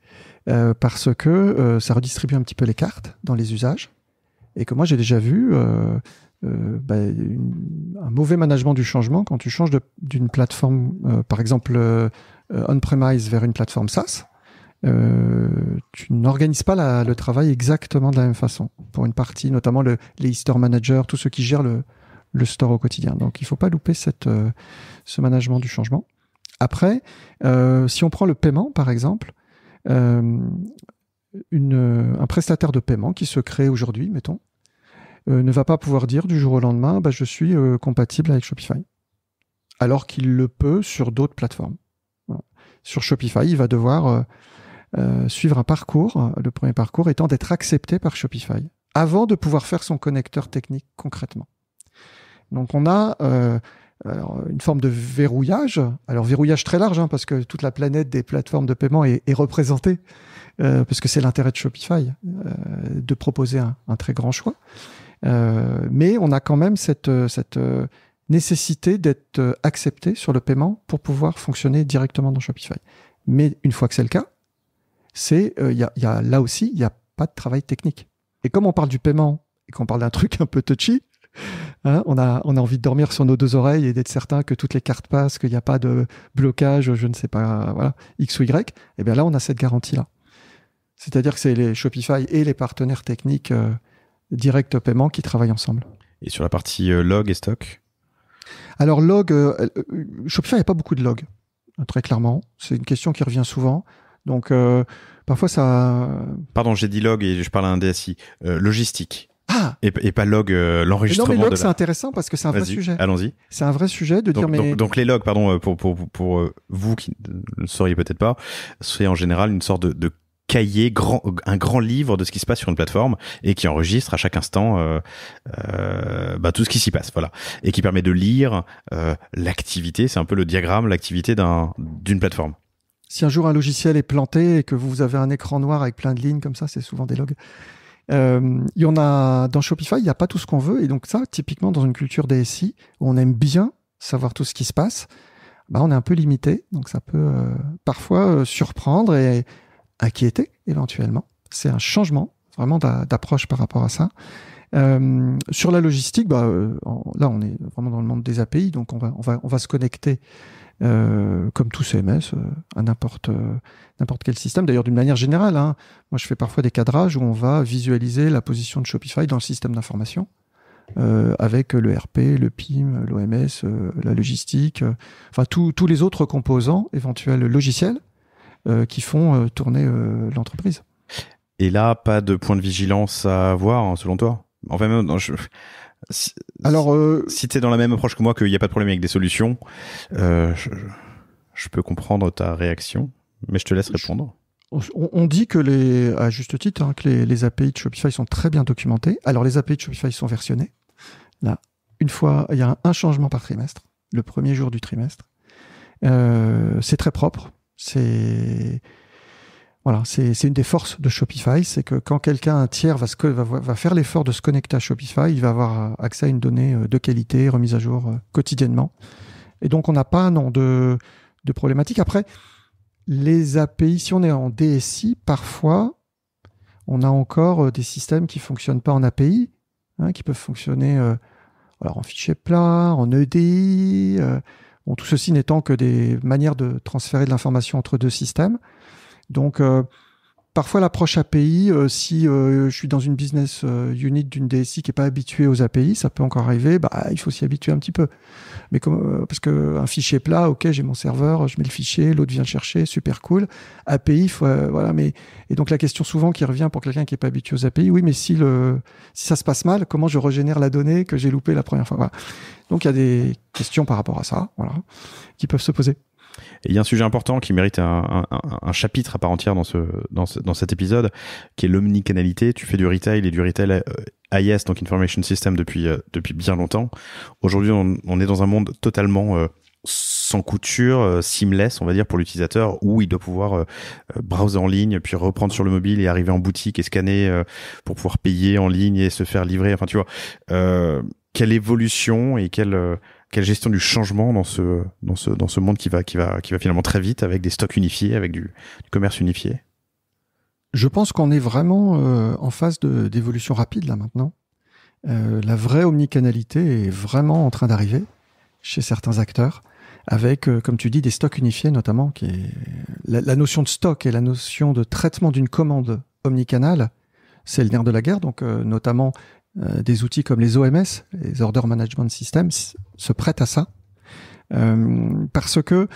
parce que ça redistribue un petit peu les cartes dans les usages, et que moi j'ai déjà vu un mauvais management du changement quand tu changes d'une plateforme, par exemple on-premise vers une plateforme SaaS. Tu n'organises pas le travail exactement de la même façon. Pour une partie, notamment les e-store managers, tous ceux qui gèrent le store au quotidien. Donc il ne faut pas louper ce management du changement. Après, si on prend le paiement, par exemple, un prestataire de paiement qui se crée aujourd'hui, mettons, ne va pas pouvoir dire du jour au lendemain, je suis compatible avec Shopify. Alors qu'il le peut sur d'autres plateformes. Voilà. Sur Shopify, il va devoir suivre un parcours, le premier parcours étant d'être accepté par Shopify, avant de pouvoir faire son connecteur technique concrètement. Donc on a une forme de verrouillage, alors verrouillage très large, parce que toute la planète des plateformes de paiement est représentée, parce que c'est l'intérêt de Shopify de proposer un très grand choix. Mais on a quand même cette nécessité d'être accepté sur le paiement pour pouvoir fonctionner directement dans Shopify. Mais une fois que c'est le cas, là aussi, il n'y a pas de travail technique. Et comme on parle du paiement et qu'on parle d'un truc un peu touchy, on a envie de dormir sur nos deux oreilles et d'être certain que toutes les cartes passent, qu'il n'y a pas de blocage, je ne sais pas, voilà, X ou Y, et bien là, on a cette garantie-là. C'est-à-dire que c'est les Shopify et les partenaires techniques direct au paiement qui travaillent ensemble. Et sur la partie log et stock ? Alors log, Shopify, il n'y a pas beaucoup de log, très clairement. C'est une question qui revient souvent. Donc parfois ça... Pardon, j'ai dit log et je parle à un DSI. Logistique. Ah, et pas log, l'enregistrement. Non, mais log, c'est intéressant parce que c'est un vrai sujet. Allons-y. C'est un vrai sujet de dire... Donc les logs, pardon, pour vous qui ne le sauriez peut-être pas, c'est en général une sorte de cahier, un grand livre de ce qui se passe sur une plateforme et qui enregistre à chaque instant tout ce qui s'y passe, voilà, et qui permet de lire l'activité, c'est un peu le diagramme, l'activité d'une plateforme. Si un jour un logiciel est planté et que vous avez un écran noir avec plein de lignes comme ça, c'est souvent des logs. Il y en a dans Shopify, il n'y a pas tout ce qu'on veut, et donc ça, typiquement dans une culture DSI où on aime bien savoir tout ce qui se passe, on est un peu limité, donc ça peut parfois surprendre et inquiéter éventuellement. C'est un changement vraiment d'approche par rapport à ça. Sur la logistique, là on est vraiment dans le monde des API, donc on va se connecter comme tout CMS à n'importe quel système. D'ailleurs, d'une manière générale, moi je fais parfois des cadrages où on va visualiser la position de Shopify dans le système d'information avec le RP, le PIM, l'OMS, la logistique, tous les autres composants éventuels logiciels qui font tourner l'entreprise. Et là, pas de point de vigilance à avoir, selon toi ? Enfin, même, si tu es dans la même approche que moi, qu'il n'y a pas de problème avec des solutions, je peux comprendre ta réaction, mais je te laisse répondre. On dit à juste titre, que les API de Shopify sont très bien documentées. Alors, les API de Shopify sont versionnées. Là, une fois, il y a un changement par trimestre, le premier jour du trimestre. C'est très propre. C'est une des forces de Shopify, c'est que quand un tiers va faire l'effort de se connecter à Shopify, il va avoir accès à une donnée de qualité, remise à jour quotidiennement. Et donc, on n'a pas de problématique. Après, les API, si on est en DSI, parfois, on a encore des systèmes qui ne fonctionnent pas en API, qui peuvent fonctionner en fichier plat, en EDI, tout ceci n'étant que des manières de transférer de l'information entre deux systèmes. Donc, parfois, l'approche API, si je suis dans une business unit d'une DSI qui n'est pas habituée aux API, ça peut encore arriver, il faut s'y habituer un petit peu. Mais parce qu'un fichier plat, ok, j'ai mon serveur, je mets le fichier, l'autre vient le chercher, super cool. API, et donc la question souvent qui revient pour quelqu'un qui n'est pas habitué aux API, oui, mais si ça se passe mal, comment je régénère la donnée que j'ai loupée la première fois, voilà. Donc, il y a des questions par rapport à ça, qui peuvent se poser. Et il y a un sujet important qui mérite un chapitre à part entière dans cet épisode, qui est l'omnicanalité. Tu fais du retail et du retail IS, donc Information System, depuis bien longtemps. Aujourd'hui, on est dans un monde totalement sans couture, seamless, on va dire, pour l'utilisateur, où il doit pouvoir browser en ligne, puis reprendre sur le mobile et arriver en boutique et scanner pour pouvoir payer en ligne et se faire livrer. Enfin, tu vois, quelle évolution et quelle gestion du changement dans ce monde qui va finalement très vite, avec des stocks unifiés, avec du commerce unifié. Je pense qu'on est vraiment en phase d'évolution rapide là maintenant. La vraie omnicanalité est vraiment en train d'arriver chez certains acteurs, avec, comme tu dis, des stocks unifiés notamment. La notion de stock et la notion de traitement d'une commande omnicanale, c'est le nerf de la guerre. Donc, notamment, des outils comme les OMS, les Order Management Systems, se prêtent à ça. Parce que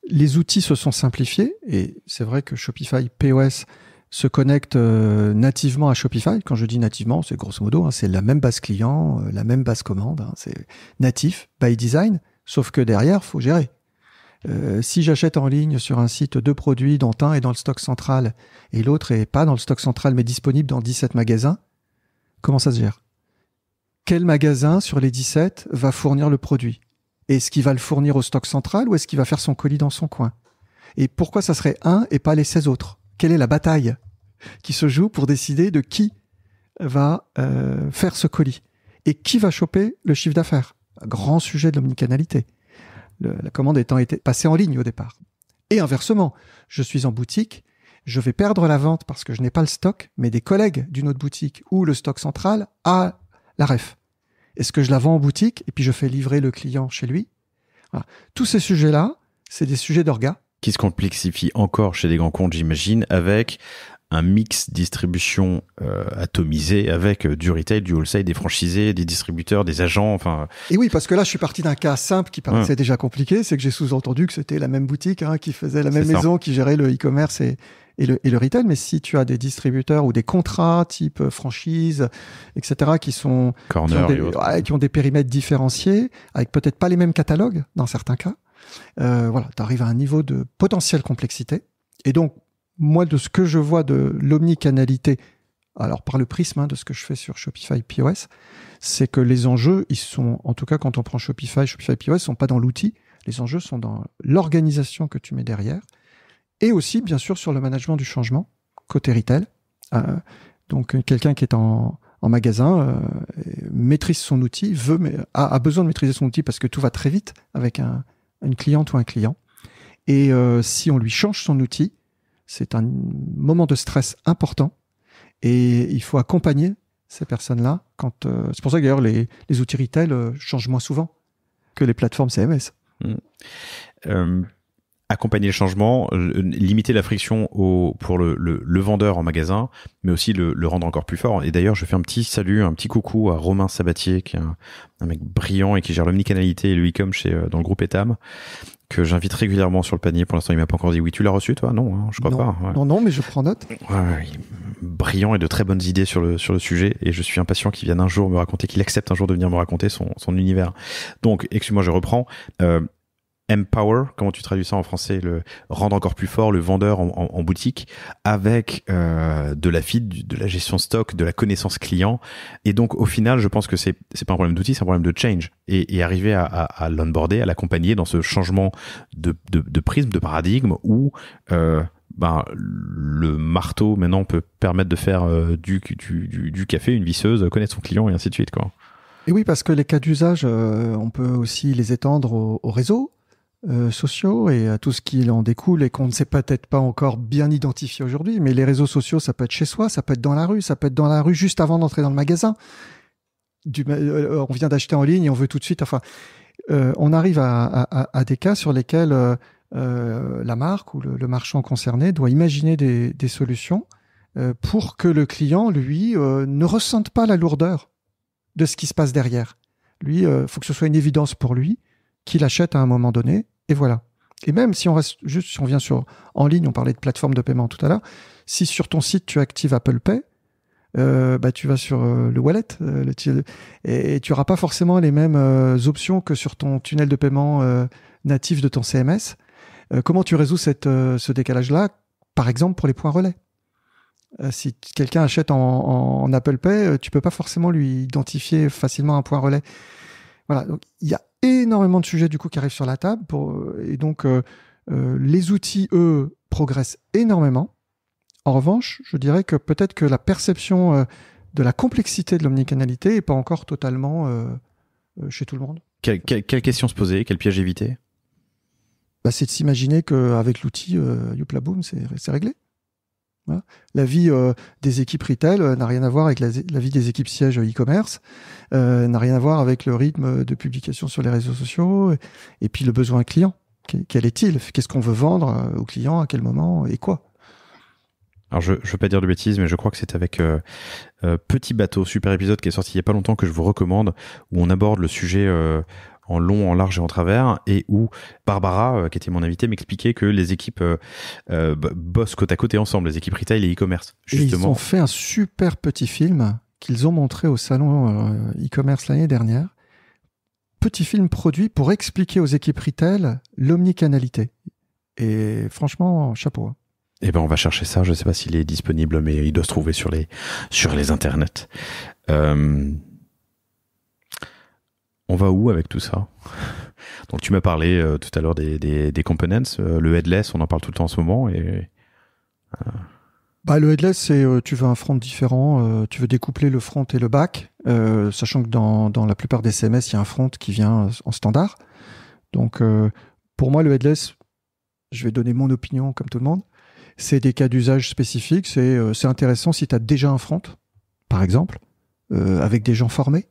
les outils se sont simplifiés, et c'est vrai que Shopify POS se connecte nativement à Shopify. Quand je dis nativement, c'est grosso modo, c'est la même base client, la même base commande, c'est natif, by design, sauf que derrière, il faut gérer. Si j'achète en ligne sur un site 2 produits dont un est dans le stock central et l'autre est pas dans le stock central mais disponible dans 17 magasins, comment ça se gère? Quel magasin sur les 17 va fournir le produit? Est-ce qu'il va le fournir au stock central ou est-ce qu'il va faire son colis dans son coin? Et pourquoi ça serait un et pas les 16 autres? Quelle est la bataille qui se joue pour décider de qui va faire ce colis? Et qui va choper le chiffre d'affaires? Un grand sujet de l'omnicanalité. La commande étant été passée en ligne au départ. Et inversement, je suis en boutique, je vais perdre la vente parce que je n'ai pas le stock, mais des collègues d'une autre boutique où le stock central a la ref. Est-ce que je la vends en boutique et puis je fais livrer le client chez lui? Voilà. Tous ces sujets-là, c'est des sujets d'orga. Qui se complexifient encore chez des grands comptes, j'imagine, avec un mix distribution atomisé, avec du retail, du wholesale, des franchisés, des distributeurs, des agents, enfin... Et oui, parce que là, je suis parti d'un cas simple qui paraissait déjà compliqué, c'est que j'ai sous-entendu que c'était la même boutique qui faisait la même maison, qui gérait le e-commerce et le retail. Mais si tu as des distributeurs ou des contrats type franchise, etc., qui ont des périmètres différenciés, avec peut-être pas les mêmes catalogues dans certains cas, voilà, tu arrives à un niveau de potentielle complexité. Et donc, moi, de ce que je vois de l'omnicanalité, alors par le prisme de ce que je fais sur Shopify POS, c'est que les enjeux, ils sont, en tout cas quand on prend Shopify POS, ils sont pas dans l'outil. Les enjeux sont dans l'organisation que tu mets derrière, et aussi, bien sûr, sur le management du changement, côté retail. Donc, quelqu'un qui est en magasin maîtrise son outil, a besoin de maîtriser son outil parce que tout va très vite avec une cliente ou un client. Et si on lui change son outil, c'est un moment de stress important et il faut accompagner ces personnes-là. C'est pour ça que d'ailleurs les outils retail changent moins souvent que les plateformes CMS. Accompagner le changement, limiter la friction pour le vendeur en magasin, mais aussi le rendre encore plus fort. Et d'ailleurs, je fais un petit salut, un petit coucou à Romain Sabatier, qui est un mec brillant et qui gère l'omnicanalité et le e-com dans le groupe Etam, que j'invite régulièrement sur le panier. Pour l'instant, il m'a pas encore dit oui. Tu l'as reçu, toi? Non, je crois pas. Ouais. Non, mais je prends note. Ouais, brillant et de très bonnes idées sur le sujet. Et je suis impatient qu'il vienne un jour me raconter, qu'il accepte un jour de venir me raconter son univers. Donc, excuse-moi, je reprends. Empower, comment tu traduis ça en français, le rendre encore plus fort le vendeur en boutique avec de la feed, de la gestion stock, de la connaissance client. Et donc au final, je pense que c'est pas un problème d'outil, c'est un problème de change et arriver à l'onboarder, à l'accompagner dans ce changement de prisme, de paradigme où le marteau maintenant peut permettre de faire du café, une visseuse, connaître son client et ainsi de suite, quoi. Et oui, parce que les cas d'usage, on peut aussi les étendre aux réseaux sociaux et à tout ce qui en découle et qu'on ne sait peut-être pas encore bien identifier aujourd'hui. Mais les réseaux sociaux, ça peut être chez soi, ça peut être dans la rue, ça peut être dans la rue juste avant d'entrer dans le magasin. On vient d'acheter en ligne et on veut tout de suite... Enfin, on arrive à des cas sur lesquels la marque ou le marchand concerné doit imaginer des solutions pour que le client, lui, ne ressente pas la lourdeur de ce qui se passe derrière. Lui, faut que ce soit une évidence pour lui qu'il achète à un moment donné, et voilà. Et même si on vient en ligne, on parlait de plateforme de paiement tout à l'heure, si sur ton site tu actives Apple Pay, tu vas sur le wallet et tu n'auras pas forcément les mêmes options que sur ton tunnel de paiement natif de ton CMS. Comment tu résous ce décalage-là, par exemple pour les points relais? Si quelqu'un achète en Apple Pay, tu peux pas forcément lui identifier facilement un point relais. Voilà, donc il y a énormément de sujets du coup qui arrivent sur la table et donc les outils eux progressent énormément. En revanche, je dirais que peut-être que la perception de la complexité de l'omnicanalité est pas encore totalement chez tout le monde. Quelle question se poser, quel piège éviter? C'est de s'imaginer qu'avec l'outil Youpla Boom, c'est réglé. Voilà. La vie des équipes retail n'a rien à voir avec la vie des équipes sièges e-commerce, n'a rien à voir avec le rythme de publication sur les réseaux sociaux et puis le besoin client. Quel est-il? Qu'est-ce qu'on veut vendre aux clients, à quel moment et quoi? Alors je veux pas dire de bêtises, mais je crois que c'est avec Petit Bateau, super épisode qui est sorti il y a pas longtemps que je vous recommande, où on aborde le sujet en long, en large et en travers, et où Barbara, qui était mon invitée, m'expliquait que les équipes bossent côte à côte et ensemble, les équipes retail et e-commerce. Justement. Et ils ont fait un super petit film qu'ils ont montré au salon e-commerce l'année dernière. Petit film produit pour expliquer aux équipes retail l'omnicanalité. Et franchement, chapeau. Eh ben, on va chercher ça. Je sais pas s'il est disponible, mais il doit se trouver sur les internets. On va où avec tout ça? Donc, tu m'as parlé tout à l'heure des components. Le headless, on en parle tout le temps en ce moment. Et le headless, c'est tu veux un front différent. Tu veux découpler le front et le back, sachant que dans la plupart des CMS, il y a un front qui vient en standard. Donc, pour moi, le headless, je vais donner mon opinion comme tout le monde. C'est des cas d'usage spécifiques. C'est intéressant si tu as déjà un front, par exemple, avec des gens formés,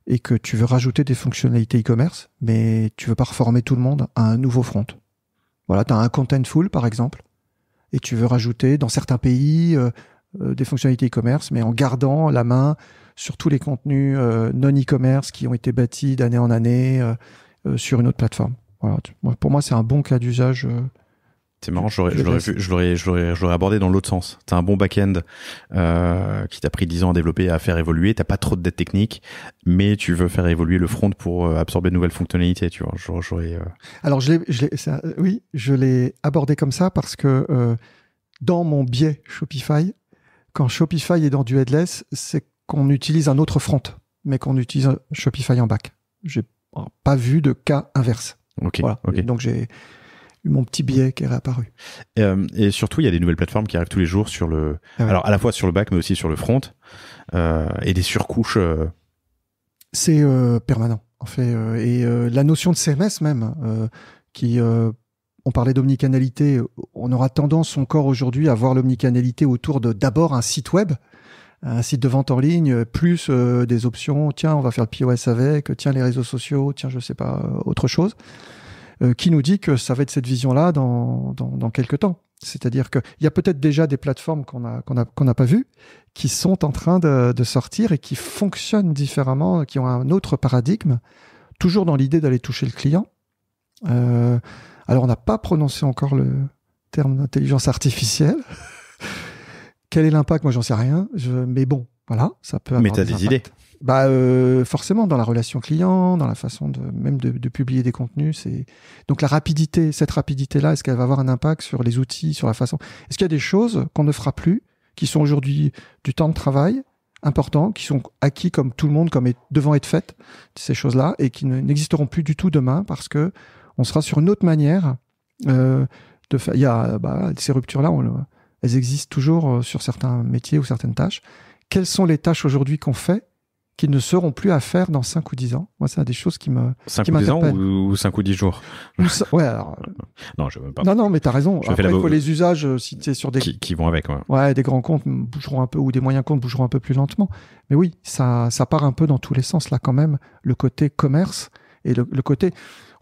et que tu veux rajouter des fonctionnalités e-commerce, mais tu veux pas reformer tout le monde à un nouveau front. Voilà, tu as un Contentful, par exemple, et tu veux rajouter dans certains pays des fonctionnalités e-commerce, mais en gardant la main sur tous les contenus non e-commerce qui ont été bâtis d'année en année sur une autre plateforme. Voilà. Pour moi, c'est un bon cas d'usage. C'est marrant, je l'aurais abordé dans l'autre sens. T'as un bon back-end qui t'a pris 10 ans à développer et à faire évoluer. T'as pas trop de dettes techniques, mais tu veux faire évoluer le front pour absorber de nouvelles fonctionnalités. Tu vois, Alors, je l'ai abordé comme ça parce que dans mon biais Shopify, quand Shopify est dans du headless, c'est qu'on utilise un autre front, mais qu'on utilise Shopify en back. J'ai pas vu de cas inverse. Ok. Voilà. Okay. Donc j'ai eu mon petit biais qui est réapparu. Et surtout, il y a des nouvelles plateformes qui arrivent tous les jours sur le. Ah ouais. Alors, à la fois sur le back, mais aussi sur le front, et des surcouches. C'est permanent, en fait. Et la notion de CMS même, on parlait d'omnicanalité, on aura tendance encore aujourd'hui à voir l'omnicanalité autour de d'abord un site web, un site de vente en ligne, plus des options. Tiens, on va faire le POS avec. Tiens, les réseaux sociaux. Tiens, je sais pas, autre chose. Qui nous dit que ça va être cette vision-là dans quelques temps. C'est-à-dire qu'il y a peut-être déjà des plateformes qu'on n'a pas vues, qui sont en train de sortir et qui fonctionnent différemment, qui ont un autre paradigme, toujours dans l'idée d'aller toucher le client. Alors, on n'a pas prononcé encore le terme d'intelligence artificielle. Quel est l'impact? Moi, j'en sais rien. Mais bon, voilà, ça peut avoir Mais tu as des idées. Forcément, dans la relation client, dans la façon de publier des contenus, donc la rapidité, cette rapidité-là, est-ce qu'elle va avoir un impact sur les outils, sur la façon? Est-ce qu'il y a des choses qu'on ne fera plus, qui sont aujourd'hui du temps de travail important, qui sont acquis comme tout le monde, comme devant être faites, ces choses-là, et qui n'existeront plus du tout demain parce que on sera sur une autre manière de faire. Il y a ces ruptures-là, elles existent toujours sur certains métiers ou certaines tâches. Quelles sont les tâches aujourd'hui qu'on fait qui ne seront plus à faire dans 5 ou 10 ans? Moi, c'est des choses qui m'interpellent. 5 ou 10 ans ou 5 ou 10 jours? Ouais, alors. Non, je veux même pas. Non, mais t'as raison. Après, il faut les usages, si tu es sur des. Qui vont avec, ouais. Ouais, des grands comptes bougeront un peu, ou des moyens comptes bougeront un peu plus lentement. Mais oui, ça part un peu dans tous les sens, là, quand même. Le côté commerce et le côté.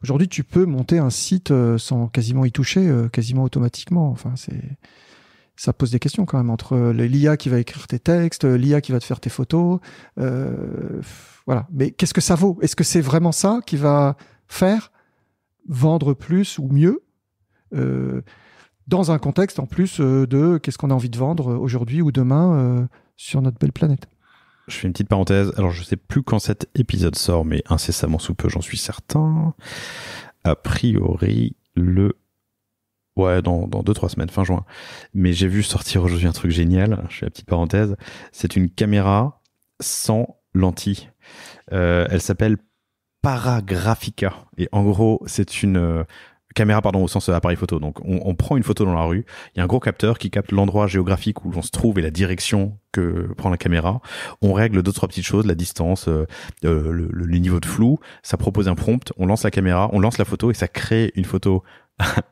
Aujourd'hui, tu peux monter un site sans quasiment y toucher, quasiment automatiquement. Enfin, ça pose des questions quand même entre l'IA qui va écrire tes textes, l'IA qui va te faire tes photos. Voilà. Mais qu'est-ce que ça vaut? Est-ce que c'est vraiment ça qui va faire vendre plus ou mieux dans un contexte en plus de qu'est-ce qu'on a envie de vendre aujourd'hui ou demain sur notre belle planète? Je fais une petite parenthèse. Alors, je sais plus quand cet épisode sort, mais incessamment sous peu, j'en suis certain. A priori, dans 2-3 semaines, fin juin. Mais j'ai vu sortir aujourd'hui un truc génial. Je fais la petite parenthèse. C'est une caméra sans lentille. Elle s'appelle Paragraphica. Et en gros, c'est une caméra, pardon, au sens appareil photo. Donc, on prend une photo dans la rue. Il y a un gros capteur qui capte l'endroit géographique où l'on se trouve et la direction que prend la caméra. On règle 2-3 petites choses, la distance, le niveau de flou. Ça propose un prompt. On lance la caméra, on lance la photo et ça crée une photo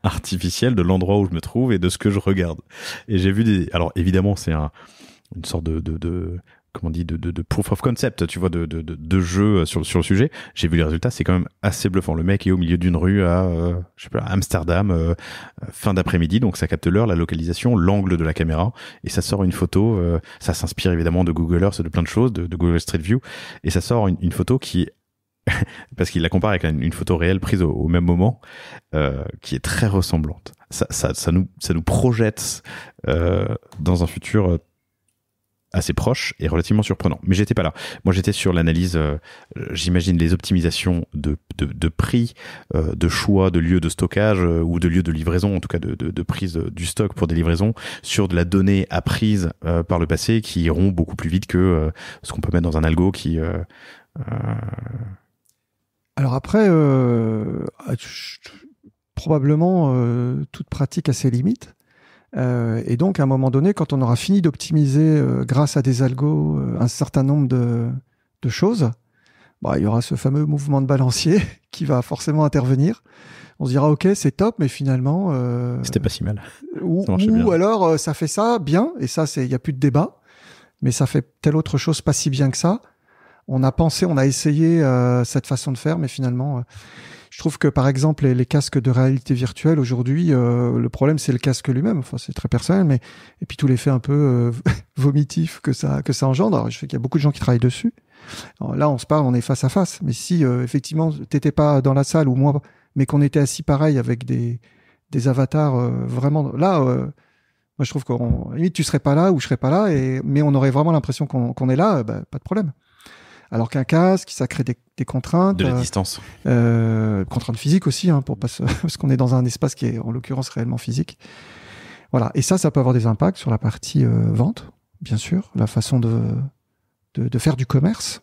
artificielle de l'endroit où je me trouve et de ce que je regarde. Et j'ai vu alors évidemment, c'est une sorte de comment on dit, de proof of concept, tu vois, de jeu sur le sujet. J'ai vu les résultats, c'est quand même assez bluffant. Le mec est au milieu d'une rue à, je sais pas, Amsterdam, fin d'après-midi, donc ça capte l'heure, la localisation, l'angle de la caméra, et ça sort une photo. Ça s'inspire évidemment de Google Earth, de plein de choses, de Google Street View, et ça sort une photo qui est parce qu'il la compare avec une photo réelle prise au même moment, qui est très ressemblante. Ça nous projette dans un futur assez proche et relativement surprenant. Mais j'étais pas là. Moi, j'étais sur l'analyse, j'imagine, les optimisations de prix, de choix de lieux de stockage ou de lieux de livraison, en tout cas de prise du stock pour des livraisons, sur de la donnée apprise par le passé qui iront beaucoup plus vite que ce qu'on peut mettre dans un algo qui... Alors après, probablement toute pratique a ses limites. Et donc, à un moment donné, quand on aura fini d'optimiser grâce à des algos un certain nombre de choses, il y aura ce fameux mouvement de balancier qui va forcément intervenir. On se dira, ok, c'est top, mais finalement... C'était pas si mal. Ou alors, ça fait ça bien, et ça, il n'y a plus de débat, mais ça fait telle autre chose pas si bien que ça. On a essayé cette façon de faire, mais finalement... Je trouve que, par exemple, les casques de réalité virtuelle, aujourd'hui, le problème, c'est le casque lui-même. Enfin, c'est très personnel, et puis tout l'effet un peu vomitif que ça engendre. Alors, je sais qu'il y a beaucoup de gens qui travaillent dessus. Alors, là, on se parle, on est face à face. Mais si, effectivement, t'étais pas dans la salle, ou moi, mais qu'on était assis pareil avec des avatars vraiment... Là, moi, je trouve limite, tu serais pas là ou je serais pas là, mais on aurait vraiment l'impression qu'on est là, pas de problème. Alors qu'un casque, ça crée des contraintes. De la distance. Contraintes physiques aussi, parce qu'on est dans un espace qui est en l'occurrence réellement physique. Voilà. Et ça peut avoir des impacts sur la partie vente, bien sûr, la façon de faire du commerce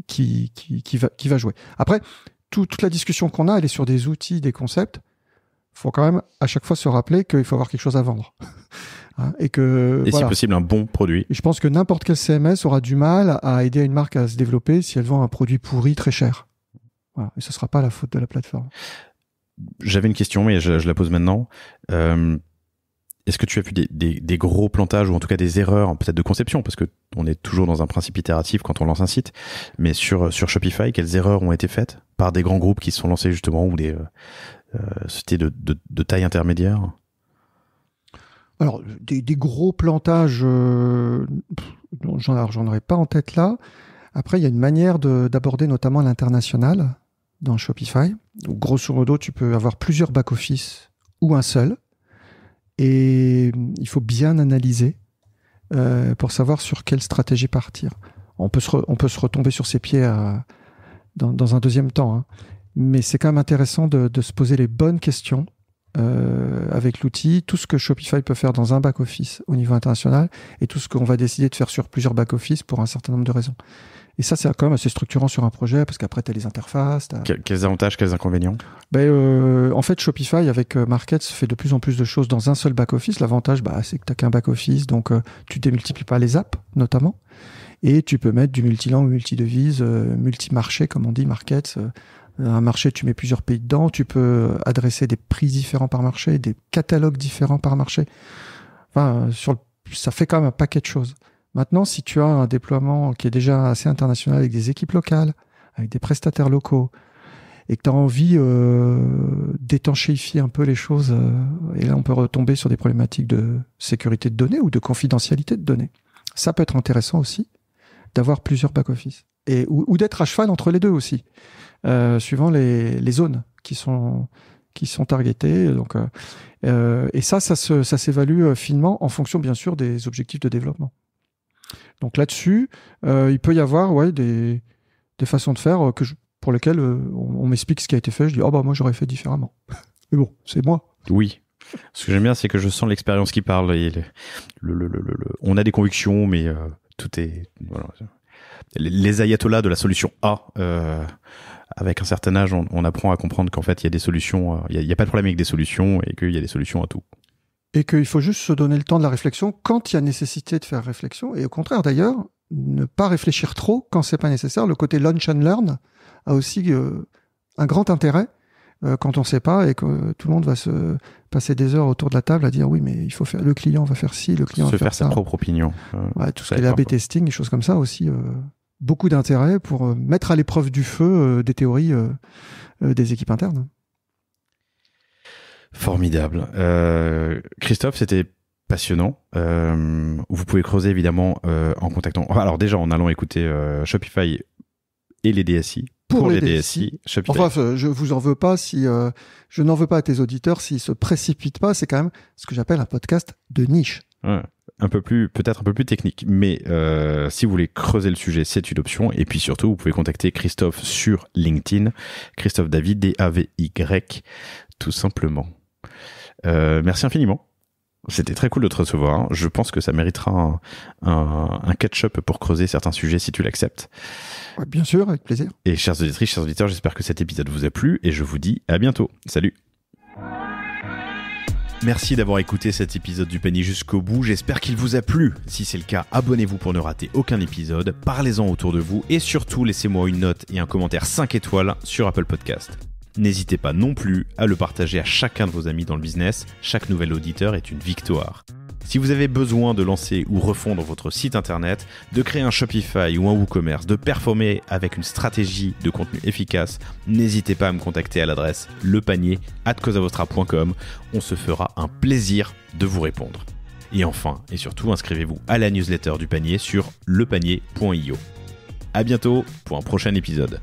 qui va jouer. Après, toute la discussion qu'on a, elle est sur des outils, des concepts. Il faut quand même à chaque fois se rappeler qu'il faut avoir quelque chose à vendre. Et si possible un bon produit. Et je pense que n'importe quel CMS aura du mal à aider une marque à se développer si elle vend un produit pourri très cher. Voilà. Et ce ne sera pas la faute de la plateforme. J'avais une question, mais je la pose maintenant. Est-ce que tu as vu des gros plantages ou en tout cas des erreurs peut-être de conception, parce que on est toujours dans un principe itératif quand on lance un site, mais sur Shopify, quelles erreurs ont été faites par des grands groupes qui se sont lancés justement, ou des sociétés de taille intermédiaire? Alors, des gros plantages, j'en aurais pas en tête là. Après, il y a une manière d'aborder notamment l'international dans Shopify. Où, grosso modo, tu peux avoir plusieurs back-office ou un seul. Et il faut bien analyser pour savoir sur quelle stratégie partir. On peut se retomber sur ses pieds dans un deuxième temps. Hein. Mais c'est quand même intéressant de se poser les bonnes questions avec l'outil, tout ce que Shopify peut faire dans un back-office au niveau international et tout ce qu'on va décider de faire sur plusieurs back-office pour un certain nombre de raisons. Et ça, c'est quand même assez structurant sur un projet parce qu'après, tu as les interfaces. Quels avantages, quels inconvénients? En fait, Shopify, avec Markets, fait de plus en plus de choses dans un seul back-office. L'avantage, c'est que tu n'as qu'un back-office, donc tu ne démultiplies pas les apps, notamment. Et tu peux mettre du multilangue, multi-devise, multi-marché, comme on dit, Markets. Un marché, tu mets plusieurs pays dedans. Tu peux adresser des prix différents par marché, des catalogues différents par marché. Enfin, ça fait quand même un paquet de choses. Maintenant, si tu as un déploiement qui est déjà assez international avec des équipes locales, avec des prestataires locaux, et que tu as envie d'étanchéifier un peu les choses, et là, on peut retomber sur des problématiques de sécurité de données ou de confidentialité de données. Ça peut être intéressant aussi d'avoir plusieurs back-office. Ou d'être à cheval entre les deux aussi, suivant les zones qui sont targetées. Donc, et ça s'évalue finement en fonction, bien sûr, des objectifs de développement. Donc là-dessus, il peut y avoir des façons de faire pour lesquelles on m'explique ce qui a été fait. Je dis, moi j'aurais fait différemment. Mais bon, c'est moi. Oui. Ce que j'aime bien, c'est que je sens l'expérience qui parle. Et on a des convictions, mais tout est... Voilà. les ayatollahs de la solution A. Avec un certain âge, on apprend à comprendre qu'en fait, il y a des solutions, il y a pas de problème avec des solutions et qu'il y a des solutions à tout. Et qu'il faut juste se donner le temps de la réflexion quand il y a nécessité de faire réflexion. Et au contraire, d'ailleurs, ne pas réfléchir trop quand c'est pas nécessaire. Le côté lunch and learn a aussi un grand intérêt quand on sait pas et que tout le monde va se passer des heures autour de la table à dire oui, mais il faut faire, le client va faire ci, le client va faire ça. Se faire sa propre opinion. Ouais, tout ce qui est l'A/B testing, des choses comme ça aussi. Beaucoup d'intérêt pour mettre à l'épreuve du feu des théories des équipes internes. Formidable. Christophe, c'était passionnant. Vous pouvez creuser évidemment en contactant... Alors déjà, en allant écouter Shopify et les DSI. Pour les DSI, Shopify. Enfin, je vous en veux pas si... je n'en veux pas à tes auditeurs s'ils se précipitent pas. C'est quand même ce que j'appelle un podcast de niche. Ouais. Peut-être un peu plus technique, mais si vous voulez creuser le sujet, c'est une option. Et puis surtout, vous pouvez contacter Christophe sur LinkedIn, Christophe David, D-A-V-Y, tout simplement. Merci infiniment. C'était très cool de te recevoir. Je pense que ça méritera un catch-up pour creuser certains sujets si tu l'acceptes. Ouais, bien sûr, avec plaisir. Et chers auditrices, chers auditeurs, j'espère que cet épisode vous a plu et je vous dis à bientôt. Salut. Merci d'avoir écouté cet épisode du panier jusqu'au bout, j'espère qu'il vous a plu. Si c'est le cas, abonnez-vous pour ne rater aucun épisode, parlez-en autour de vous et surtout laissez-moi une note et un commentaire 5 étoiles sur Apple Podcast. N'hésitez pas non plus à le partager à chacun de vos amis dans le business, chaque nouvel auditeur est une victoire. Si vous avez besoin de lancer ou refondre votre site internet, de créer un Shopify ou un WooCommerce, de performer avec une stratégie de contenu efficace, n'hésitez pas à me contacter à l'adresse lepanier@causavostra.com. On se fera un plaisir de vous répondre. Et enfin, et surtout, inscrivez-vous à la newsletter du panier sur lepanier.io. À bientôt pour un prochain épisode.